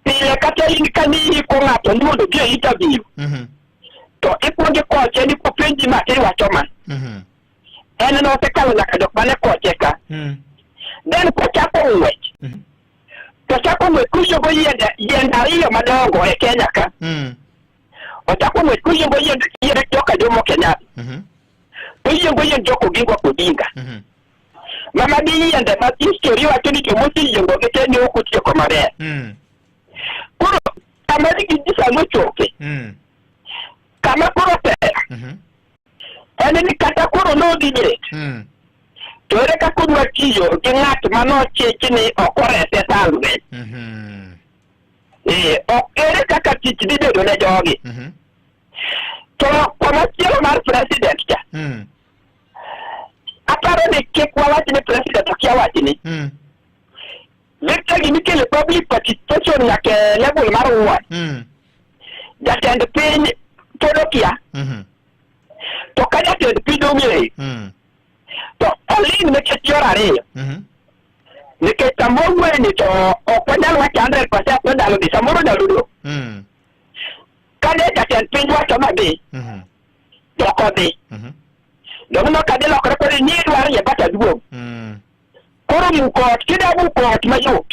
Pile kata inikani ko ngato ndodo bia interview. To iponje ko cheni ko penji materi wachoma. Ene no te kala na kadok bale ko cheka. Then ko chako wet. Ko chako wet kusho go yenda hiyo madongo e Kenya ka. O chako wet kusho go yenda joka Jomo Kenyatta. Kusho go yenda Joko Gingo Odinga. Mama bi yenda ma history wa tuni to musi yengo ke ni okuti ko mare. Kuro amadi kidisa no choke. Kama kuro te. Ene ni kata kuro no dibet. Tore ka kunwa kiyo kingat mano chechini okore tetalwe. Ere kaka chichide do ne jogi. To kama chiro mar president ja. Aparo ne kekwa wati ne president akia wati ni. Victor Gimikele public participation ya ke level mar ward. Jatend piny Todokia. To kaya jatend piny Domire. To olin ne ketiora re. Ne ketamogwe ni to okwanyal wacha 100% kwendalo di samoro daludo. Kade jatend piny wacho mabe. Dokode. Dono kade lokore kore ni dwar ye bata duo. Koro mukot kida mukot mayo.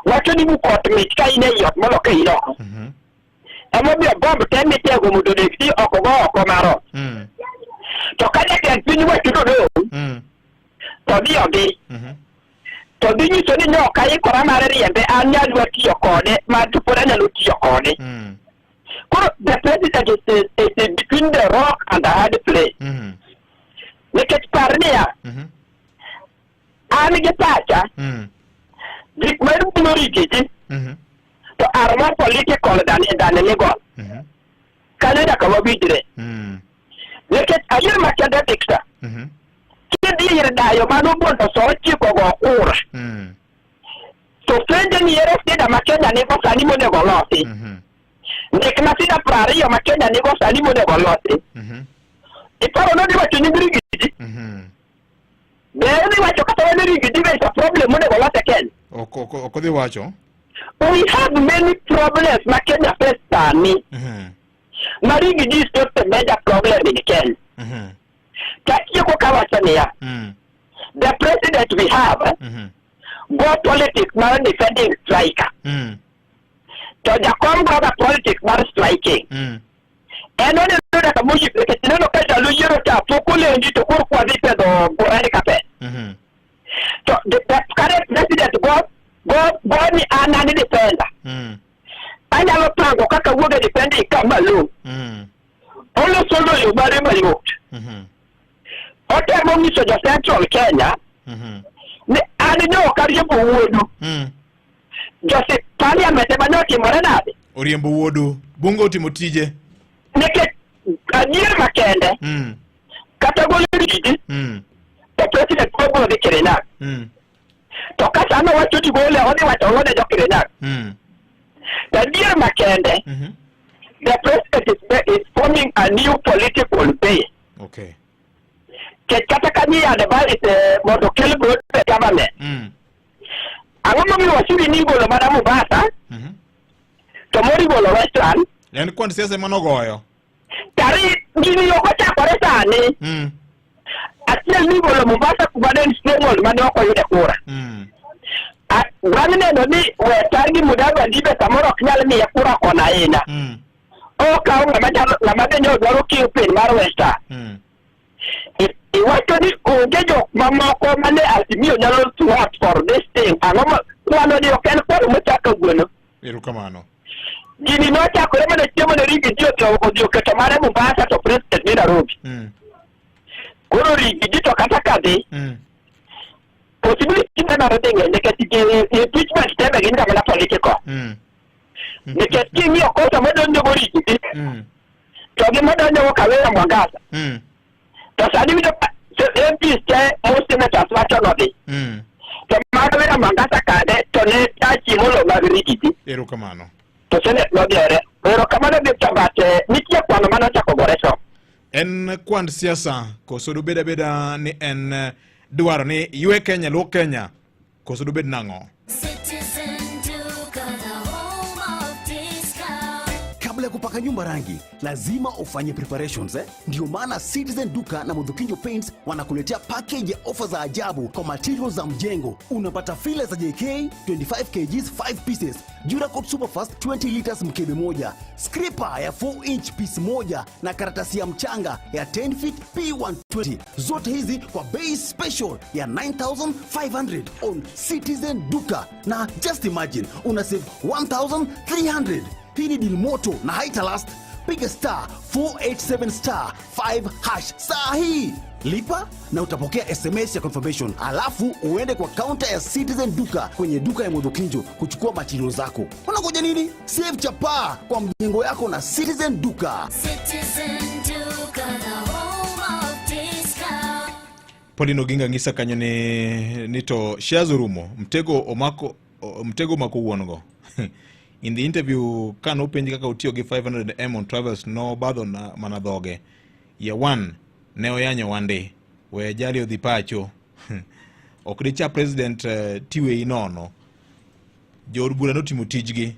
Wacho ni mukot mit ka ine yot molo ka ilo. Emo bi bomb temi tego mudo de fi okogo okomaro. To kade kan pinu wacho do. To bi obi. to dhi nyiso ni nyoka ikora mar riembe an nyalwa tiyo kode ma tupore nyalo tiyo kode. Koro the president is between the rock and the hard place. Nikech par niya, an gi pacha, gik ma ibulo Rigiji, to are more political than legal. Kanyo nyaka wawinjre. Nikech ayie makende Victor, kidhi ir dayo mano mondo so ochiko go kura. To fende ni ere sida ma Kenya nigo sani monego losi. Nek na sida 20 ma Kenya nigo sani monego losi. Iparo no ni wacho ni Rigiji. Bende wacho kata wani Rigiji is a problem monego losi Kenya. Okodhi wacho. We have many problems ma Kenya face sani. Rigiji is not a major problem in Kenya. The president we have go politics now defending striker. So the Congo the politics now striking. And when you do that, you know that you know that Fukule and you to work for this or cafe. So the current president go me and defender. I never plan to cut a wood defending Kamalu. Only solo you marry my vote. Okay, money so the central Kenya. I know Karibu Wood. Just a parliament, but not in Moranade. Oriembo Wodu, Bungo Timotije. Naked a year Makenda. Category. The president of the Kirena. To cut I know what you go only what I wanted to Kirena. The dear Makende, the president is forming a new political base. Okay. Katakani advise Motokel Board government. I want to see the Nigo of Madame Bata. Tomorrow restaurant. And quant says a monogoyo. Tari, give me your water for a tani. At the Nigo of Mubasa, but then small Manoko in the Kura. At one and only where Targi Mudaba Diba Tamoro Knalmi Akura on Aena. Oh, come, Lamadano Garuki Pin Marwesta. If what to get your mamma come as you know to work for this thing, and one of you can follow Mutaka. Irukamano. Give me not a criminal human religion or you get a man who pass at a president in a room. Guru Gito Katakadi. Possibility another thing, and they get impeachment step again the political. They can give me a course of modern Guru. Talking about the Wakaway and Wagasa. The MP say most senators watch on it. The Magdalena Mangasa Kade, Tone, Tachimolo, Marigiti. Erukamano. To Senate no there. Erukamano de Tabate, Nikia Panamana Chacoboreso. En kwand siasa, kosodu beda ni en duaro ni yue Kenya, lo Kenya, kosodu bed nango. Kabla ya kupaka nyumba rangi, lazima ufanye preparations Ndio maana Citizen Duka na Mudhukinjo Paints wanakuletea package ya offer za ajabu kwa materials za mjengo. Unapata filler za JK 25 kgs 5 pieces, Duracoat Superfast 20 liters mkebe moja, scraper ya 4 inch piece moja na karatasi ya mchanga ya 10 feet P120. Zote hizi kwa bei special ya 9,500 on Citizen Duka. Na just imagine, una save 1,300. Hii ni deal moto na haita last. Piga star 487 star 5 hash saa hii. Lipa na utapokea SMS ya confirmation. Alafu uende kwa counter ya Citizen Duka kwenye duka ya Mudhukinjo kuchukua materials zako. Unangoja nini? Save chapa kwa mjengo yako na Citizen Duka. Citizen Duka, the home of discount. Polino ginga ngisa kanyo nito shazurumo mtego mako uonogo. In the interview, kan openji kaka utiyo gi 500M on travels no badho na manadhoge. Ya one, neo yanyo wande, we jali odhi pacho. Okricha president tiwe inono. Jor bura no timo tijgi.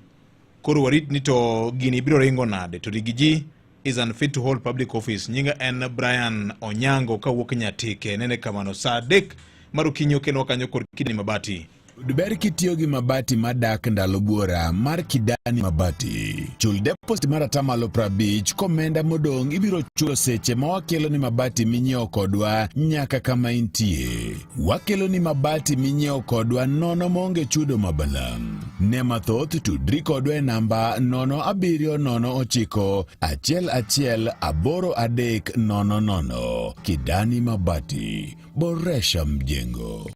Koro warit nito gini biro ringo nade. To Rigiji is unfit to hold public office. Nyinga en Brian Onyango ka wuok Nyatike. Nene kamano saa dek marukinyo keno wakanyo kor kidni mabati. Ber kitiyo gi mabati madak ndalo buora mar Kidani Mabati. Chul deposit mar 50% komenda modong ibiro chulo seche ma wakelo ni mabati minyiewo kodwa nyaka kama intie. Wakelo ni mabati minyiewo kodwa nono monge chudo mabalang'. Ne mathoth tudri kodwa e namba 0790118300. Kidani Mabati, boresha mjengo.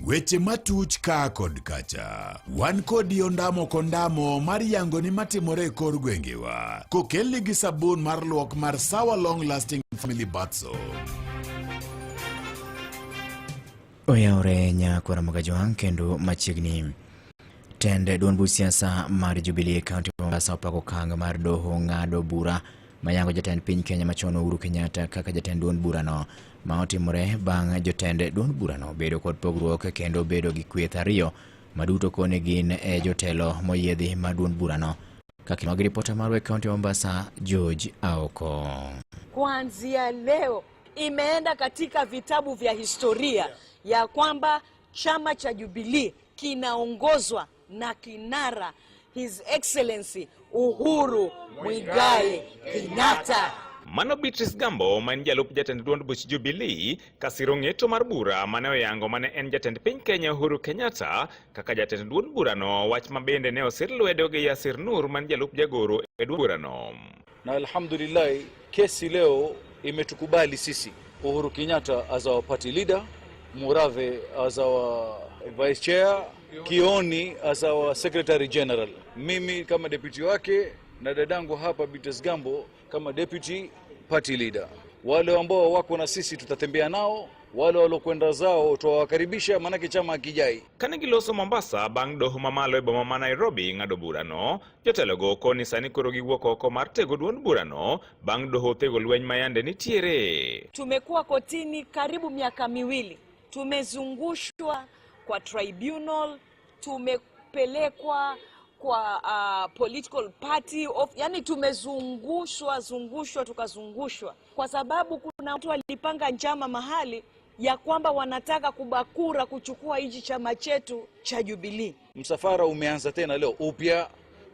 Weche matuch ka kod kacha. Wan kodi ondamo kondamo mar yango ni matimore kor gwengewa. Kokelni gi sabun mar luok mar Sawa Long Lasting Family Bath Soap. Oyaore nyakwara Magajoang kendo machiegni. Tende duond buch siasa mar Jubilee County Mombasa opako kang mar doho ng'ado bura mayango jatend piny Kenya machon Uhuru Kenyatta kaka jatend duond burano ma otimore bang' jotend duond burano bedo kod pogruok kendo bedo gi kweth ariyo maduto kone gin jotelo moyiedhi ma duond burano. Kaka mag ripota mar County Mombasa George Aoko. Kuanzia leo imeenda katika vitabu vya historia ya kwamba chama cha Jubilee kinaongozwa na kinara His Excellency Uhuru Muigai Kenyatta. Mano Beatrice Gambo man jalup jatend duond buch Jubilee kasiro ng'eto mar bura mane oyango mane en jatend piny Kenya Uhuru Kenyatta kaka jatend duond burano, wach mabende ne osir lwedo gi Yasir Nur man jalup jagoro e duond burano. Na alhamdulillah kesi leo imetukubali sisi, Uhuru Kenyatta as our party leader, Murave as our vice chair, Kioni as our secretary general, mimi kama deputy wake na dadangu hapa Beatrice Gambo kama deputy party leader. Wale ambao wako na sisi tutatembea nao, wale walokwenda zao tuwakaribisha, manake chama kijai. Kanegiloso Mombasa bang' doho mamalo e boma ma Nairobi ng'ado burano, jotelogo koni sani koro giwuok oko mar tego duond burano bang' doho tego lweny mayande nitiere. Tumekuwa kotini karibu miaka miwili, tumezungushwa kwa tribunal, tumepelekwa kwa political party yani tumezungushwa tukazungushwa kwa sababu kuna watu walipanga njama mahali ya kwamba wanataka kubakura kuchukua hichi chama chetu cha Jubilee. Msafara umeanza tena leo upya,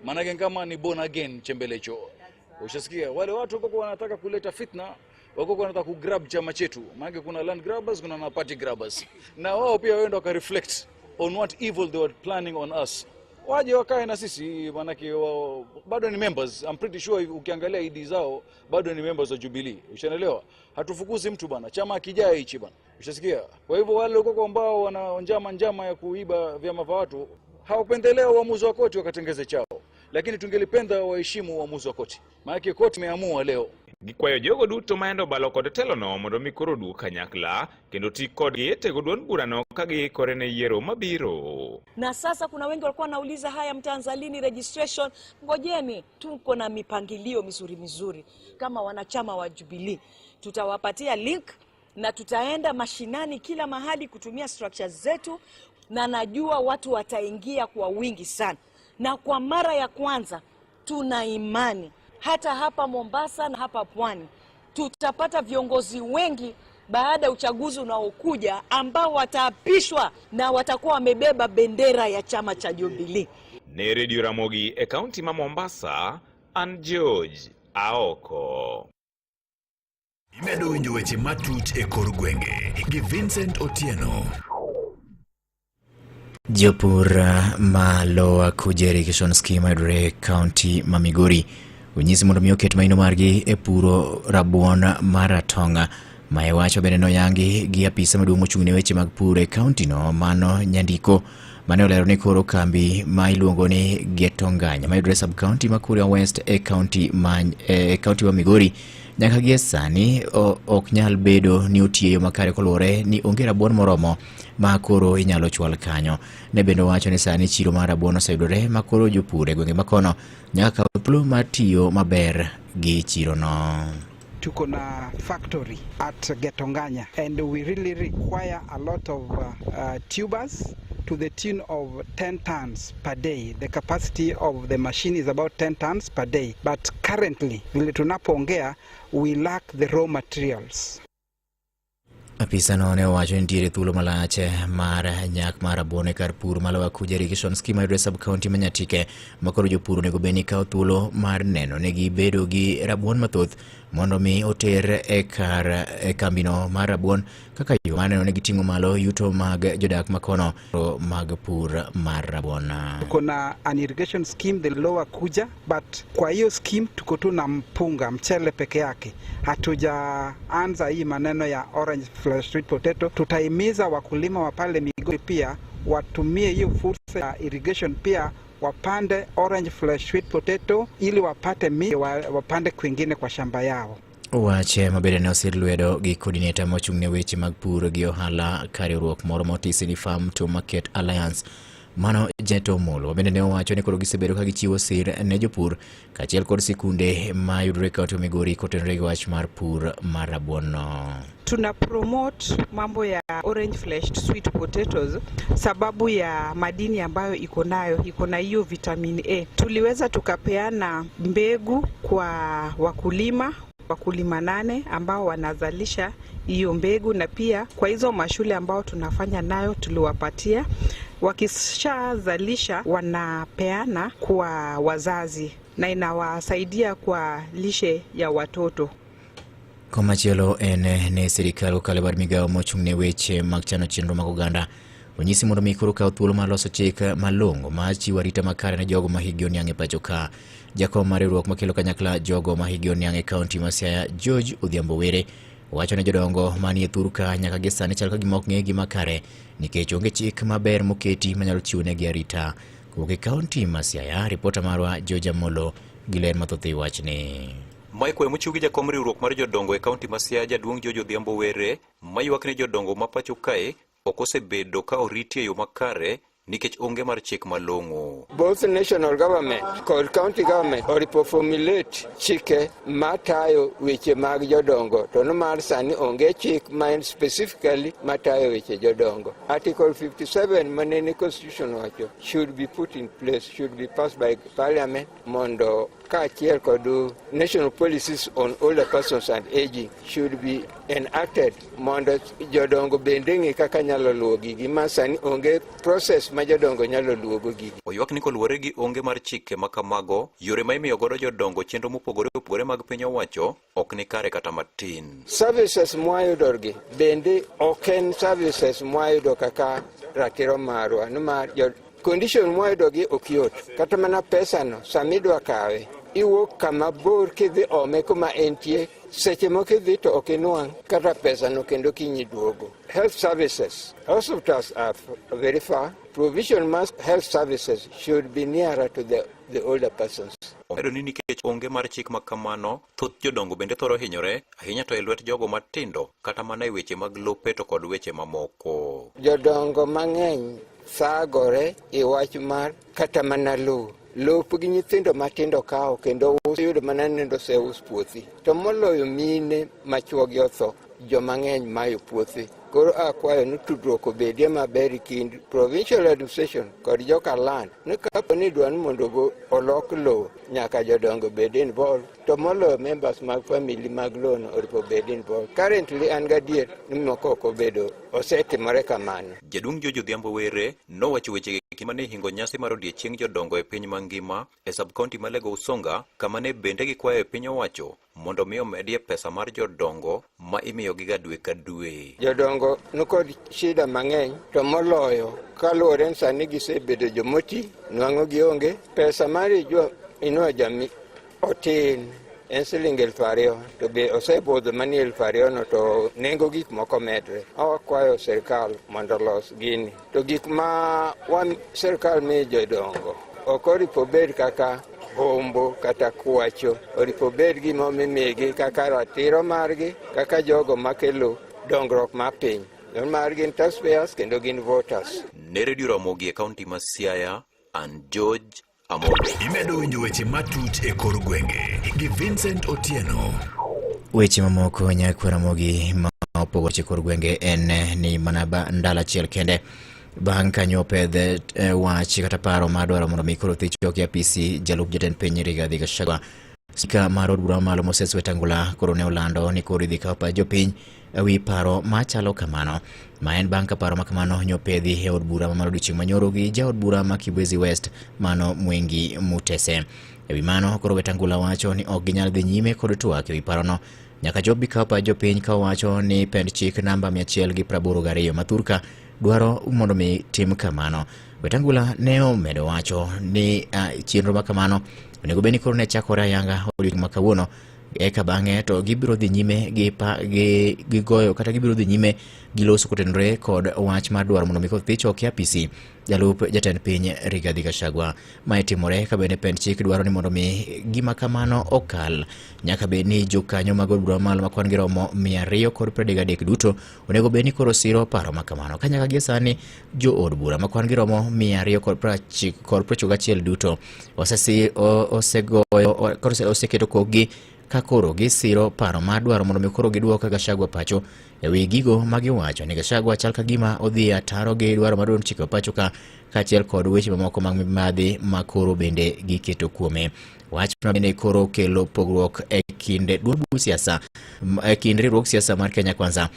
manake kama ni born again chembelecho. Ushasikia wale watu wako wanataka kuleta fitna, wako wanataka kugrab chama chetu, manake kuna land grabbers, kuna na party grabbers, na wao pia waenda waka reflect on what evil they were planning on us. Waje wakae na sisi, manake bado ni members. I'm pretty sure ukiangalia ID zao bado ni members wa Jubilee. Ushaelewa? Hatufukuzi mtu bana, chama kijai hichi bana. Ushasikia? Kwa hivyo wale huko ambao wana njama ya kuiba vyama vya watu hawapendelea uamuzi wa koti wakatengeze chao, lakini tungelipenda waheshimu uamuzi wa koti, maana koti imeamua leo. Gikwayo jogo duto maendo balo kod telono mondo mikoro du kanyakla kendo ti kod tego duond burano kagi kore ne yiero mabiro. Na sasa kuna wengi walikuwa wanauliza haya mtanzalini registration, ngojeni tuko na mipangilio mizuri kama wanachama wa Jubilee. Tutawapatia link na tutaenda mashinani kila mahali kutumia structures zetu, na najua watu wataingia kwa wingi sana. Na kwa mara ya kwanza tuna imani hata hapa Mombasa na hapa Pwani tutapata viongozi wengi baada ya uchaguzi unaokuja ambao wataapishwa na watakuwa wamebeba bendera ya chama cha Jubilee. Ne Radio Ramogi e county ma Mombasa, an George Aoko. Imedo winjo weche matuch e kor gwenge gi Vincent Otieno. Jopur malo kujeri kishon scheme edre county ma Migori unyisi mondo miyo ket maino margi e puro rabuon maratonga maewacho bende no yangi gi apisa maduong' mochung'ne weche mag pur e county no mano Nyandiko mane olero ni koro kambi ma iluongo ni Getonganya mayudore sub county ma Kuria West e county wa Migori nyaka gi sani ok nyal bedo ni otiyo makare koluwore ni onge rabuon moromo ma koro inyalo chwal kanyo. Ne bende wacho ni sani chiro mar rabuon oseyudore ma koro jopur e gwenge makono nyaka plu matiyo maber gi chiro no. Tuko na factory at Getonganya and we really require a lot of tubers to the tune of 10 tons per day. The capacity of the machine is about 10 tons per day, but currently vile tunapoongea we lack the raw materials. Apisa no ne owacho ni nitiere thuolo malach mar nyak mar rabuon e kar pur malo Akuja Irrigation Scheme e sub county ma Nyatike, makoro jopur onego bed ni kawo thuolo mar neno ne gibedo gi rabuon mathoth mondo mi oter e kambino mar rabuon kaka yo mar neno ne giting'o malo yuto mag jodak makono mag pur mar rabuon. Kuna an irrigation scheme the lower Kuja, but kwa hiyo scheme tuko tu na mpunga mchele peke yake. Hatujaanza hii maneno ya orange flesh sweet potato. Tutahimiza wakulima wa pale Migori pia watumie hiyo fursa ya irrigation pia wapande orange flesh sweet potato ili wapate wapande kwingine kwa shamba yao. Wache mabede ne osir lwedo gi coordinator mochung'ne weche mag pur gi ohala ka riwruok moro motis ni Farm to Market Alliance mano Jeto Molo bende ne owacho ni koro gisebedo ka gichiwo sir ne jopur kaachiel kod sikunde ma yudore kaunti ma Migori kotenore gi wach mar pur mar rabuon no. Tuna promote mambo ya orange fleshed sweet potatoes sababu ya madini ambayo iko na hiyo vitamin A. Tuliweza tukapeana mbegu kwa wakulima 8 ambao wanazalisha hiyo mbegu, na pia kwa hizo mashule ambao tunafanya nayo tuliwapatia, wakishazalisha wanapeana kwa wazazi na inawasaidia kwa lishe ya watoto. Komachielo ne sirikal okalo bar migao mochung'ne weche mag chano chenro mag oganda onyisi mondo mi koro kawo thuolo mar loso chik malong'o ma chiwo arita makare ne jogo ma higi oniang' e pacho ka. Jakom mar riwruok makelo kanyakla jogo ma higi oniang' e kaunti ma Siaya George Odhiambo Were owacho ne jodongo manie thur ka nyaka gi sani chal ka gima ok ng'e gima kare nikech onge chik maber moketi manyalo chiwo negi arita. Kowuok e kaunti ma Siaya, ripota marwa George Molo gi ler mathoth e wachni. Maikwe mochiw gi jakom riwruok mar jodongo e kaunti ma Siaya Jaduong' George Odhiambo Were mayuak ne jodongo ma pacho kae ok osebedo ka oriti e yo makare nikech onge mar chik malong'o. Both national government kod county government oripo formulate chike matayo weche mag jodongo to no mar sani onge chik ma specifically matayo weche jodongo. Article 57 manene constitution wacho should be put in place, should be passed by parliament mondo kaachiel kod national policies on older persons and aging should be enacted mondo jodongo bende ng'e kaka nyalo luwo gigi ma sani onge process ma jodongo nyalo luwogo gigi. Oywak ni koluwore gi onge mar chike ma kamago, yore ma imiyo godo jodongo chenro mopogore opogore mag piny owacho ok ni kare kata matin. Services mwayudogi bende ok en services mwayudo kaka ratiro marwa nimar condition mwayudogi ok yot kata mana pesano samidwa kawe iwuok kama bor kidhi ome kuma entie seche moko idhi to ok inwang' kata pesano kendo kinyi duogo. Health services, hospitals are very far. Provision mass health services should be nearer to the older persons. Omedo ni nikech onge mar chik ma kamano, thoth jodongo bende thoro hinyore ahinya to e lwet jogo matindo kata mana e weche mag lope to kod weche mamoko. Jodongo mang'eny thagore e wach mar kata mana lowo. Lop gi nyithindo matindo kawo kendo yudo mana nindo seus puothi. To moloyo mine machuogi otho, joma ng'eny mayo puothi. Koro akwayo ni tudruok obedie maber kind provincial administration kod joka land ni kapo ni dwani mondo olok lowo nyaka jodongo bed involved to moloyo members mag family mag lowo no oripo bed involved. Currently an gadier ni moko ok obedo osetimore kamano. Jaduong' George Odhiambo Were nowacho weche kima ne hingo nyasi mar odiechieng' jodongo e piny mangima e sub-county ma Lego Usonga kama ne bende gikwayo e piny owacho mondo mi omedie pesa mar jodongo ma imiyo giga dwe ka dwe. Jodongo nikod shida mang'eny to moloyo kaluwore ni sani gisebedo jomoti nwang'o gionge pesa mar inua jamii otin en siling 2,000 to be osebudho mani 2,000 no to nengo gik moko medre. Awakwayo sirikal mondo los gini to gik ma sirikal miyo jodongo ok oripo bed kaka hombo kata kwacho, oripo bed gima mimigi kaka ratiro margi kaka jogo makelo dongruok mar piny. Mar gin taxpayers kendo gin voters. Ne Radio Ramogi e kaunti ma Siaya, an George Amolo. Imedo winjo weche matut e kor gwenge gi Vincent Otieno. Weche mamoko nyakwara Ramogi ma opogore kor gwenge en ni mana ndala achiel kende bang' kanyo pedhe wach kata paro mar dwaro mondo mi koro thicho ki apisi jalup jatend piny Rigathi Gachagua Sika mar od bura malo Moses Wetangula koro ne olando ni koro idhi kawo pach jopiny ewi paro machalo kamano. Ma en bang' ka paro makamano nyopedhi e od bura mamalo odiochieng' manyoro gi jaod bura ma Kibwezi West Mano Mwengi Mutese. Ewi mano koro Wetangula wacho ni ok ginyal dhi nyime kod twak ewi parono nyaka jobi kawo pach jopiny ka wacho ni pend chik namba 182 mathurka dwaro mondo mi tim kamano. Wetangula ne omedo wacho ni chenro makamano onego beni koro ne chakore ayanga odiochieng' makawuono eka bang'e to gibiro dhi nyime gi goyo kata gibiro dhi nyime gi loso kotenore kod wach mar dwaro mondo mi koth thicho ki apisi jalup jatend piny Rigathi Gachagua. Ma itimore ka bende pend chik dwaro ni mondo mi gima kamano okal nyaka be ni jokanyo mag od bura malo makwan giromo 233 duto onego be ni koro siro paro makamano ka nyaka gi sani jo od bura makwan giromo 291 duto oseketo kokgi ka koro gisiro paro mar dwaro mondo mi koro giduoka Gachagua pacho ewi gigo magiwacho ni Gachagua chal ka gima odhi ataro gi dwaro mar don chiko pacho ka achiel kod weche mamoko mag mibadhi ma koro bende giketo kuome. Wach bende koro kelo pogruok e kinde duobu siasa e kinde riwruok siasa mar Kenya Kwanza.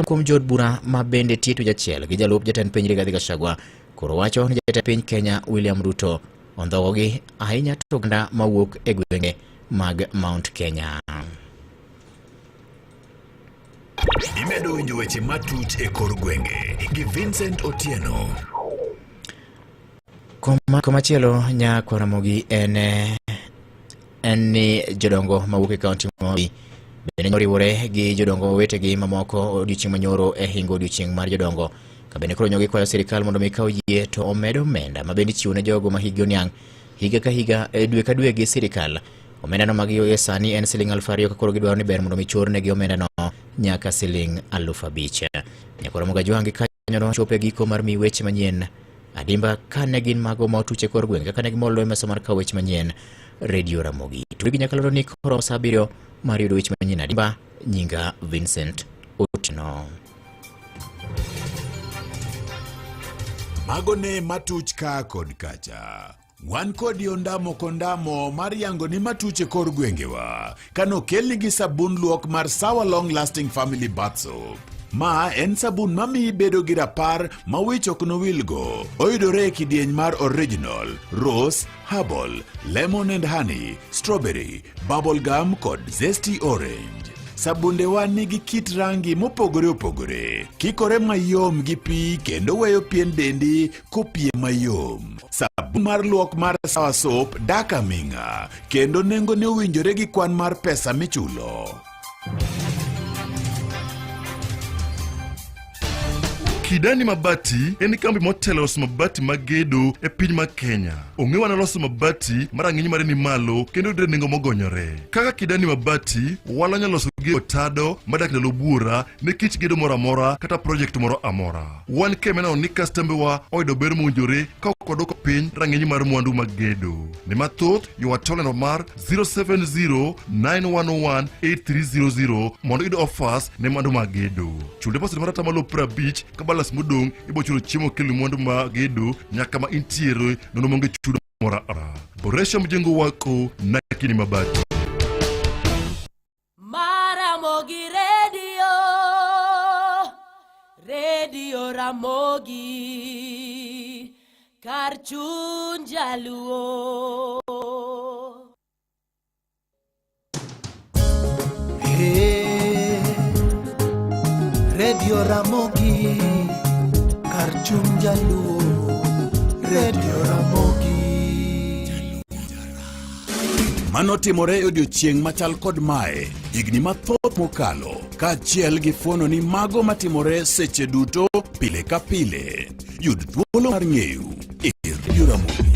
Kuom jod bura ma bende Tito Jachiel gi jalup jatend piny Rigathi Gachagua koro wacho ni jatend piny Kenya William Ruto ondhogogi ahinya to oganda mawuok e gwenge mag Mount Kenya. Imedo winjo weche matut e kor gwenge gi Vincent Otieno. Komachielo Nyakaramogi en ni jodongo mawuok e kaunti Mobi bende oriwore gi jodongo wetegi mamoko odiochieng' manyoro e hingo odiochieng' mar jodongo ka bende koro nyogi kwayo sirikal mondo mi kaw yie to omedo omenda ma bende chiwo ne jogo ma higi oniang' higa ka higa dwe ka dwe gi sirikal. Omenda no magiyo sani en siling 2,000 ka koro gidwaro ni ber mondo mi chornegi omenda no nyaka siling 5,000. Nyakaramogi Jwangi kanyo chope giko mar mi weche manyien adimba ka ne gin mago ma otuche kor gwenge ka ne gimolo e mesa mar kawo weche manyien Radio Ramogi. Turi gi nyakalondo ni koro sa 7 mar yudo weche manyien adimba. Nyinga Vincent Otieno. Mago ne matuch ka kod kacha. Wan kodi ondamo kondamo mar yango ni matuche kor gwengewa kano kelni gi sabun luok mar Sawa Long Lasting Family Bath Soap. Ma en sabun mami bedo gi rapar ma wich ok no wilgo. Oyudore e kidieny mar original, rose, herbal, lemon and honey, strawberry, bubble gum kod zesty orange. Sabunde wan nigi kit rangi mopogore opogore. Kikore mayom gi pi kendo weyo pien dendi kopie mayom. Sabun mar luok mar Sawa Soap dak aming'a kendo nengo ne owinjore gi kwan mar pesa michulo. Kidani Mabati en kambi motelo loso mabati magedo e piny ma Kenya. Ong'ewa na loso mabati marang'iny mare ni malo kendo yudre nengo mogonyore. Kaka Kidani Mabati walanya loso gi otado madak ndalo buora ne kich gedo moro amora kata project moro amora. Wan kemena ni customer wa oyudo ber mowinjore ka kodoko piny rang'iny mar mwandu magedo. Ne mathoth yo watoleno mar 07091018300 mondo yudo offers ne mwandu magedo. Chul deposit mar atamalo 50 kabala mudong ibochulo chiemo kelo mwandu magedo nyaka ma intiere nono monge chudo mora ara. Boresha mjengo wako na Kidani Mabati. Ramogi Radio Ramogi kar chuny jaluo. Radio Ramogi kar chuny jaluo. Radio Ramogi. Manotimore odiochieng' machal kod mae higni mathoth mokalo kaachiel gi fuono ni mago matimore seche duto pile ka pile. Yud thuolo mar ng'eyo e Radio Ramogi.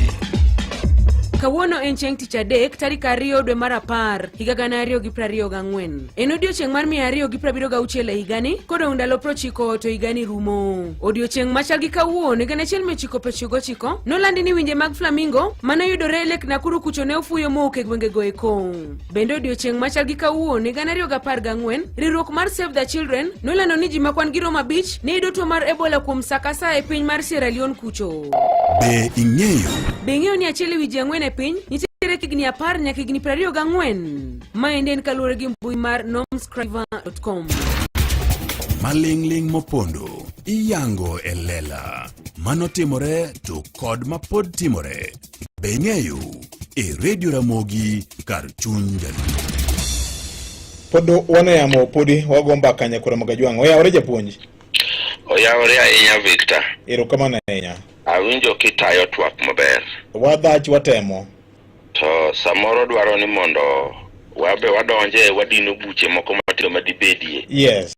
Kawuono en chieng' tich adek tarik 2 dwe mar 10 higa 2024. En odiochieng' mar 276 e higani kod ndalo 90 to higani rumo. Odiochieng' machal gi kawuono higa 1999 nolandi ni winje mag flamingo mane yudore e Lake Nakuru kucho ne ofuyo mok e gwenge go eko. Bende odiochieng' machal gi kawuono higa 2014 riwruok mar Save the Children nolando ni ji makwan gi romo 5 ne yudo tuo mar Ebola kuom sakasa e piny mar Sierra Leone kucho. Be ing'eyo ni achiel wi ji 4 e piny nitiere higni 10 nyaka higni 24. Maendi en kaluwore gi mbui mar nomscriver.com. Maling'ling mopondo iyango e lela manotimore to kod mapod timore. Be ing'eyo e Radio Ramogi kar chuny jaluo. Podo wanayamo podi wagomba kanya kura magajwang'. Oyawore japuonj. Oyawore ahinya Victor. Erokamano ahinya. Awinjo kitayo twak maber. Wadhach watemo. To samoro dwaro ni mondo wabe wadonje wadino buche moko matiro madibedie. Yes.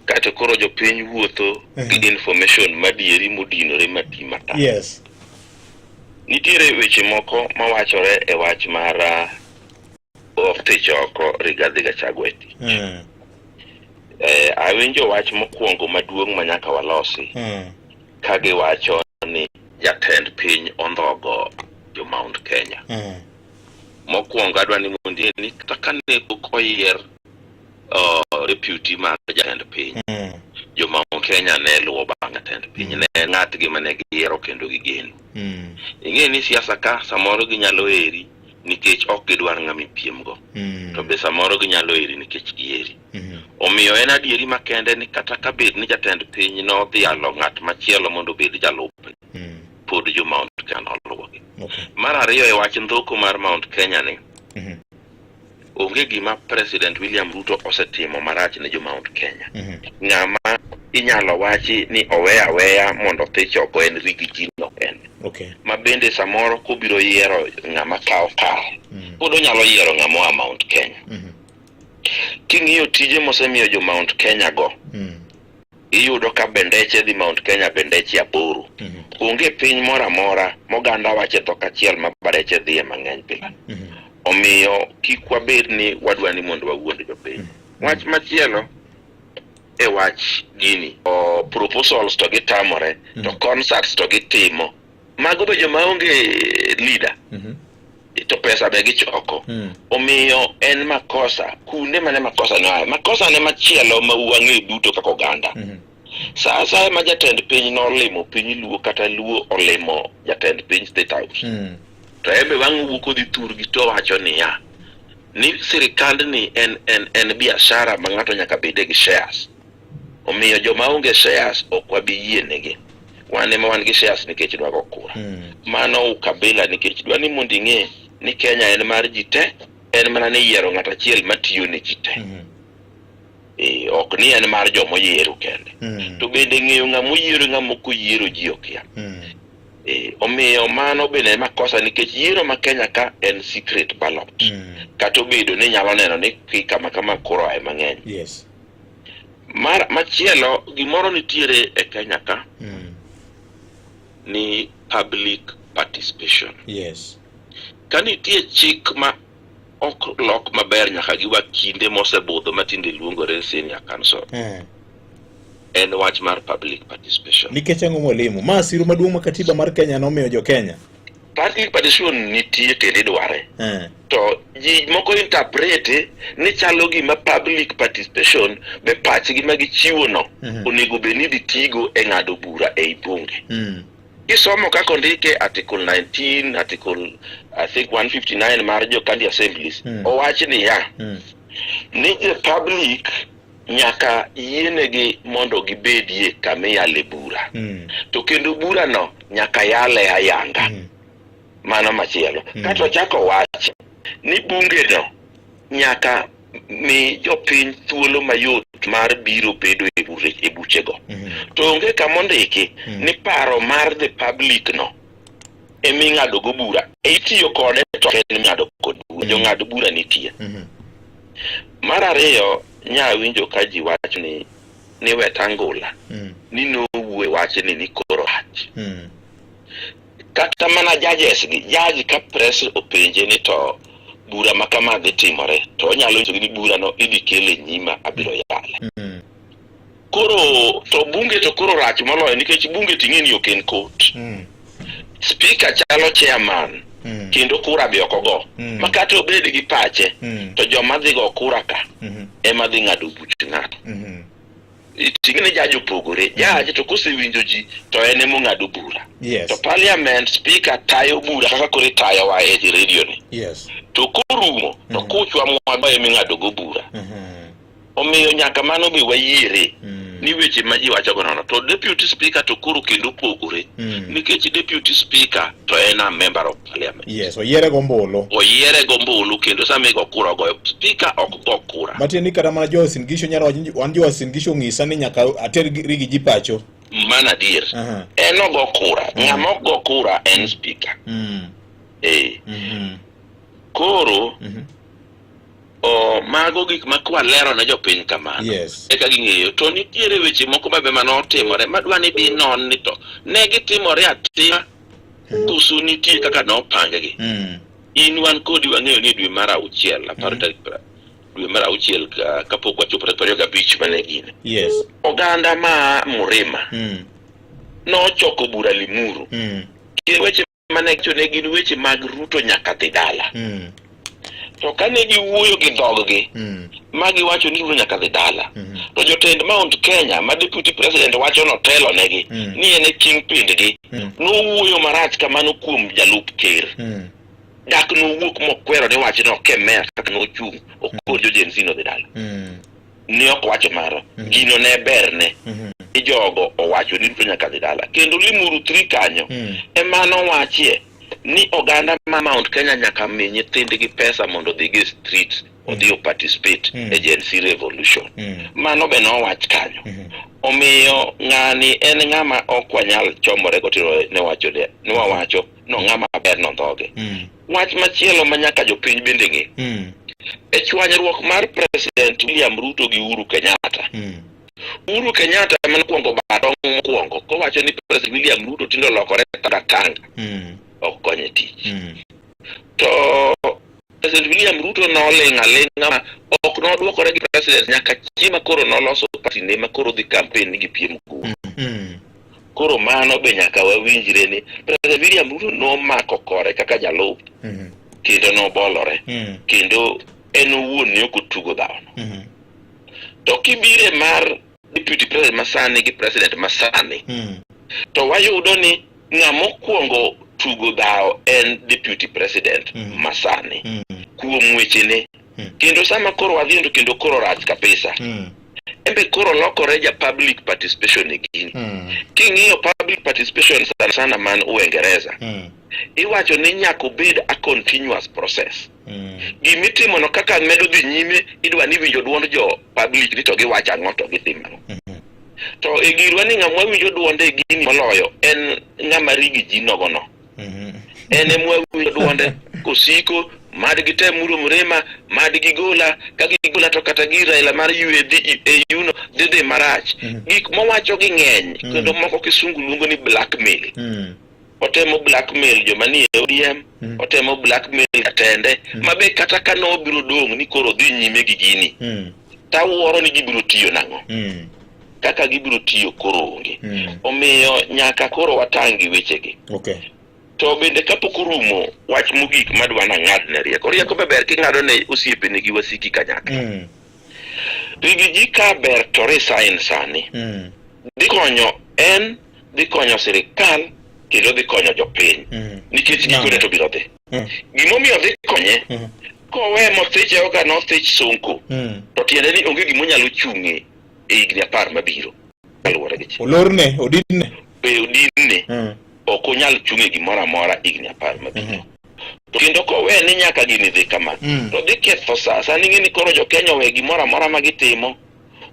Kata koro jopiny wuotho gi information madieri modinore matimata. Yes. Nitiere weche moko mawachore e wach mar Choko Rigathi Gachagua. Awinjo wach mokwongo maduong' manyaka walosi. Kagi wacho ni jatend piny ondhogo jo Mount Kenya. Mokwongo adwa ni mondi ni kaka ne oyier deputy mar jatend piny. Jo Mount Kenya ne luwo bang' jatend piny, ne ng'atgi mane giyiero kendo gigeno. Ing'e ni siasa ka samoro ginyalo eri nikech ok gidwar ng'ami piemgo. To be samoro ginyalo eri nikech gieri. Omiyo en adieri makende ni kata ka bed ni jatend piny no dhialo ng'at machielo mondo bed jalup. Pod jo Mount Kenya oluwogi. Mar ariyo e wach ndhoko mar Mount Kenya ni. Onge gima President William Ruto osetimo marach ne jo Mount Kenya. Ng'ama inyalo wachi ni oweya mondo Choko en Rigijino en. Ma bende samoro kubiro yiero ng'ama kao kar. Pod onyalo yiero ng'ama wa Mount Kenya. King'iyo tije mosemiyo jo Mount Kenya go. Iyudo ka bendeche dhi Mount Kenya bendeche 8. Onge piny mora mora moganda wache to kachiel ma bareche dhiye mang'eny pila. Omiyo kik wabed ni wadwa ni mondo wawuond jopiny. Wach machielo e wach gini proposals to gitamore to concerts to gitimo. Mago be joma onge leader. To pesa be gichoko. Omiyo en makosa. Kunde mane makosa no. Makosa ne machielo ma wang'e duto kaka oganda. Sasa ma jatend piny no limo piny luo kata luo olimo jatend piny State House. To ebe wang' wuko dhi turgi to wacho niya ni sirikand ni en biashara ma ng'ato nyaka bede gi shares. Omiyo joma onge shares ok wabi yienegi. Wan ema wan gi shares nikech dwa go kura. Mano ukabila nikech dwa ni mondo ing'e ni Kenya en mar ji te, en mana ni yiero ng'at achiel matiyo ne ji te. Ok ni en mar jomo yiero kende. To bende ng'eyo ng'amo yiero ng'amo koyiero ji okia. Omiyo mano bende makosa nikech yiero ma Kenya ka en secret ballot. Kata obedo ni nyalo neno ni kama koro ay mang'eny. Yes. Machielo gimoro nitiere e Kenya ka ni public participation. Yes. Kanitie chik ma ok lok maber nyaka giwa kinde mosebudho matinde luongore senior council. En wach mar public participation. Nikech ang'o mwalimu? Ma siru maduong' ma katiba mar Kenya nomiyo jo Kenya. Public participation nitie kendo idware. To ji moko interprete ni chalo gima public participation be pachgi ma gichiwo no onego be ni ditigo e ng'ado bura e bunge. Kisomo kako ndike article 19, article I think 159 mar jo county assemblies. Owachi ni ya ni the public nyaka yienegi mondo gibedie kama yale bura. To kendo bura no nyaka yale ayanga. Mano machielo. Kato chako wacho ni bunge no nyaka mi jopiny thuolo mayot mar biro bedo e buchego. To onge kama ondiki ni paro mar the public no emi ng'ado go bura. Itiyo kode to en ng'ado kod bura. Jo ng'ado bura nitie. Mar ariyo nyawinjo ka ji wacho ni Wetangula ni nowuoyo wacho ni koro wach. Kata mana judges gi jaji ka press openje ni to bura ma kama dhi timore to onyalo nyiso ni bura no idhi kele nyima abiro yale. Koro to bunge to koro rach moloyo nikech bunge ting'e ni ok en court. Speaker chalo chairman kendo kura be ok go. Makata obed gi pache to joma dhi go kura ka ema dhi ng'ado buch ng'ato. ting'e jaji opogore. Jaji to kosewinjo ji to en ema ong'ado bura. Yes. To parliament speaker tayo bura kaka kore tayo wa e radio ni. Yes. To korumo to kuchwa mwaba ema ing'ado go bura. Omiyo nyaka mano be wayiere ni weche ma ji wacho gono to deputy speaker to koro kendo pogore nikech deputy speaker to en a member of parliament. Yes, oyiere gombolo. Oyiere gombolo kendo sama igo kura go speaker ok go kura. Matieni kata mana Josin Gisho nyalo wan Josin Gisho ng'isa ni nyaka ater rigi ji pacho. Mana dir. En ogo kura, ng'ama ok go kura en speaker. Koro mago gik ma kwalero na jopiny kamano. Yes. Eka ging'eyo to nitiere weche moko babe manotimore madwani bi non ni to ne gitimore atima kusu nitie kaka nopangegi. In wan kodi wang'eyo ni dwe mar 6 aparo tarik dwe mar 6 kapok wachopo 25 mane gine. Yes. Oganda ma Murima nochoko bura Limuru. Weche mane ne gin weche mag Ruto nyaka dhi dala. To kane giwuoyo gi dhoggi ma giwacho ni Ruto nyaka dhi dala, to jotend Mount Kenya ma deputy president wacho notelo negi ni en kingpindgi nowuoyo marach kamano kuom jalup ker. Dak nowuok mokwero ni wacho ni okemer kaka nochung' okonjo jensi no dhi dala. Ni ok wacho maro gino ne berne jogo owacho ni Ruto nyaka dhi dala kendo Limuru 3 kanyo emano wachie ni oganda ma Mount Kenya nyaka mi nyithindgi pesa mondo dhigi street odhi o participate e Gen Z revolution. Mano be nowach kanyo. Omiyo ng'ani en ng'ama ok wanyal chomore gotiro ne wacho ne wawacho no ng'ama ber no dhoge. Wach machielo ma nyaka jopiny bende ng'e. E chwanyruok mar President William Ruto gi Uhuru Kenyatta. Uhuru Kenyatta man kuongo batong' mokwongo kowacho ni President William Ruto tindo lokore takanga. Ok konye tich. To President William Ruto noling'a ok nodwokore gi president nyaka chiema koro noloso party ne ma koro dhi campaign gi piem kuom. Koro mano be nyaka wawinjre ni President William Ruto nomako kore kaka jalup kendo nobolore kendo en owuon ne ok otugo dhano. To kibire mar deputy president masani gi president masani to wayudo ni ng'ama okwongo tugo dhao en deputy president masani kuom wechene kendo sama koro wadhindo kendo koro rach kabisa. Embe koro lokore ja public participation e gini. King'iyo public participation sana man Uingereza iwacho ni nyaka obed a continuous process. Gimitimo no kaka medo dhi nyime idwa ni winjo duond jo public ni to giwacho ang'o to gitimo. To e girwa ni ng'ama winjo duonde gini moloyo en ng'ama rigi ji nogono. En ema winjo duonde kosiko mad gitem Muro Murema mad gigola ka gigola to kata gira ila mar UAD yuno dhi marach. Gik mowacho gi ng'eny kendo moko kisungu luongo ni blackmail. Otemo blackmail joma ni ODM, otemo blackmail atende mabe kata kano biro dong' ni koro dhi nyime gi gini. Tawuoro ni gibiro tiyo nang'o. Kaka gibiro tiyo koro onge. Omiyo nyaka koro watangi wechegi. Okay. To bende kapok orumo wach mogik madwa na ng'ad ne rieko. Rieko be ber king'ado ne osiepene gi wasiki kanyakla. Rigi ji ka ber to resign sani. Dhi konyo sirikal kendo dhi konyo jopiny. Nikech gikone to biro dhi. Gimomiyo dhi konye kowe mothiche oga nothich Sonko to tiende ni onge gimonyalo chung'e e higni 10 mabiro. Kaluwore gi chik. Olorne, odinne. Odinne. Ok onyal chung'e gimoro amora higni 10 mabiro. To kendo kowe ni nyaka gini dhi kama. To dhi ketho sasa ni ng'eni koro jo Kenya we gimoro amora ma gitimo.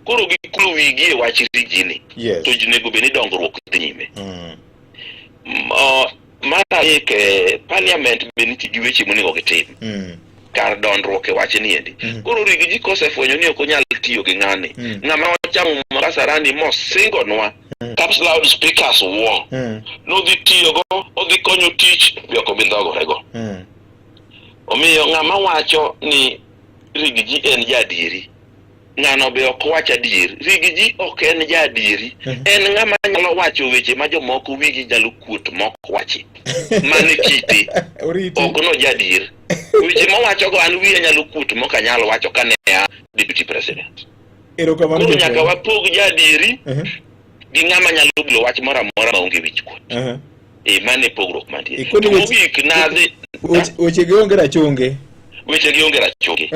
Koro gikulo wigi e wach rijini. To jinego be ni dongruok dhi nyime. Mara ke parliament be niti gi weche monego gitim. Kar dondruok e wach ni endi. Koro rigi ji kosefwenyo ni ok onyal tiyo gi ng'ani. Ng'ama ochamo Kasarani mosingonwa caps loud speakers wo. No dhi tiyo go, odhi konyo tich be ok obi ndogorego. Omiyo ng'ama wacho ni rigi ji en jadieri. Ng'ano be ok wacho adier. Rigi ji ok en jadieri. En ng'ama nyalo wacho weche ma jomoko wigi nyalo kuot mok wachi. Mane kite. Ok no jadier. Weche ma wacho go an wiya nyalo kuot mok anyalo wacho kane ya deputy president. Erokamano. Koro nyaka wapog jadieri gi ng'ama nyalo bilo wach moro amora maonge wichkuot. Mane pogruok mantie. Mogik nadhi weche gi onge rachonge. Weche gi onge rachonge.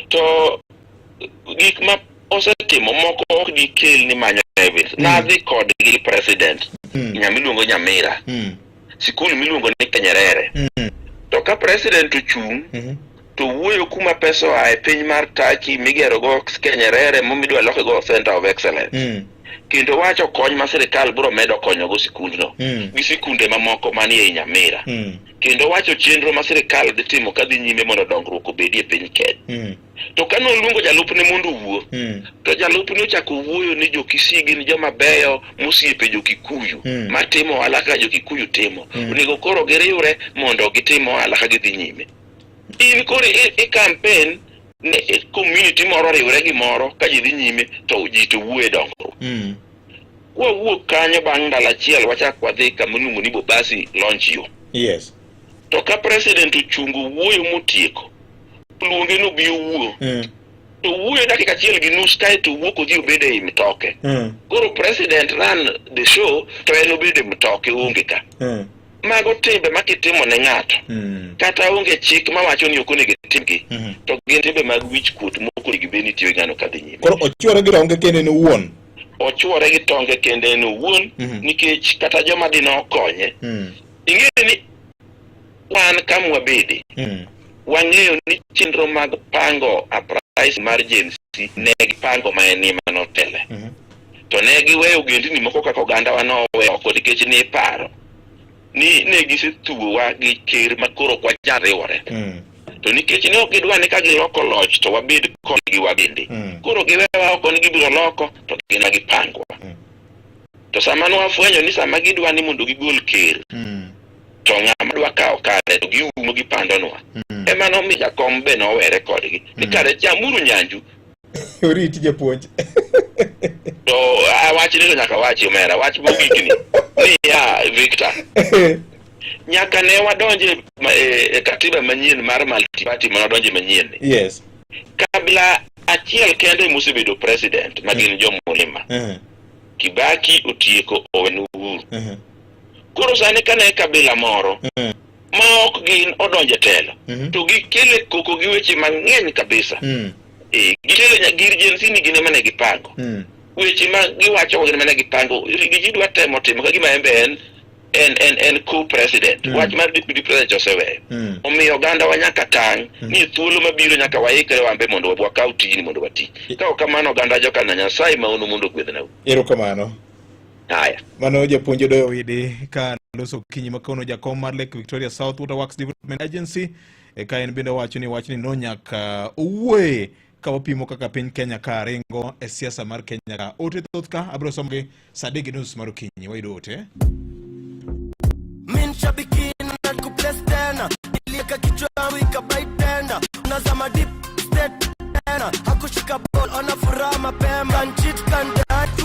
To gik ma osetimo moko ok dikel ni manyo evidence. Nadhi kod gi president nyamiluongo Nyamira. Sikul miluongo ni Kenyerere. To ka president ochung' to wuoyo kuma pesa oae piny mar Turkey migero go Kenyerere momidwa loke go Center of Excellence. Kendo wacho kony ma sirikal biro medo konyo go sikulno gi sikunde mamoko manie Nyamira. Kendo wacho chenro ma sirikal dhi timo kadhi nyime mondo dongruok obedie piny Kenya. To kano luongo jalupne mondo wuo, to jalupne ochako wuoyo ni jokisigi ni joma beyo mosiepe jokikuyu matimo ohala ka jokikuyu timo. Onego koro giriwre mondo gitimo ohala ka gidhi nyime. In koro e campaign ne community moro riwre gi moro ka ji dhi nyime to ji to wuoye dongruok. Wawuok kanyo bang' ndalo achiel wachak wadhi kamiluongo ni Bobasi launch yo. Yes. To ka president ochungo wuoyo motieko, luonge no bi wuo. To wuoyo dakika achiel gi nus kae to wuok odhi obede e mtoke. Koro president run the show to en obede mtoke onge ka. Mago timbe makitimo ne ng'ato. Kata onge chik mawacho ni okonego timgi. To gin timbe mag wichkuot moko gi beni tiyo gano kadhi nyime. Koro ochuore gi tonge kende no wuon. Ochuore gi tonge kende no wuon nikech kata joma dino konye. Ing'eyo ni wan kamwa bede. Wang'eyo ni chenro mag pango price mar Gen Z ne gipango ma en ni manotele. To ne giweyo gendini moko kaka oganda wanoweyo kod nikech ni paro ni ne gisetuowa gi ker makoro kwa jariwore. To nikech ne ok gidwa ni ka giloko loch to wabed kodgi wabende. Koro giwewa oko ni gibiro loko to gina gipangwa. To sama nwafwenyo ni sama gidwa ni mondo gigol ker, to ng'ama dwa kawo kare to giumo gi pandonwa. Ema nomiyo jakom be nowere kodgi. Ni kare chamuru nyanju. Oriti japuonj. To wach ni nyaka wachi omera, wach mogik ni. Ni ya Victor. Nyaka ne wadonje katiba manyien mar multi-party manodonje manyien. Yes. Kabla achiel kende mosebedo president magin jomulima. Kibaki otieko Owen Uhuru. Koro sani kane kabila moro ma ok gin odonje telo to gikele koko gi weche mang'eny kabisa. Gikele gir Gen Z ni gine mane gipango. Weche ma giwacho gine mane gipango gidwa temo ka gima embe en co-president. Wach mar deputy president oseweyo. Omiyo oganda wa nyaka tang' ni thuolo mabiro nyaka waikre wambe mondo wakaw tijni mondo wati. Ka ok kamano oganda joka na Nyasaye maono mondo gwedhna. Erokamano. Haya. Mano japuonjo doyo widi ka loso kinyi makono jakom mar Lake Victoria South Water Works Development Agency. Ka en bende wacho ni no nyaka uwe ka wapimo kaka piny Kenya ka ringo e siasa mar Kenya ka. Ote thoth ka abro somogi sadegi nus mar kinyi waido ote. Min shabiki na kupress tena nilieka kichwa wika bite tena unazama deep state tena hakushika ball ona furaha mapema can cheat can dance.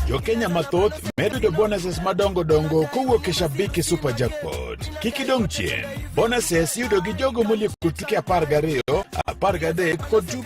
Jo-Kenya mathoth medo do bonuses madongo dongo kowuok e Shabiki Super Jackpot. Kiki dong chien. Bonuses yudo gi jogo molieko tuke 12, 13 kod tuke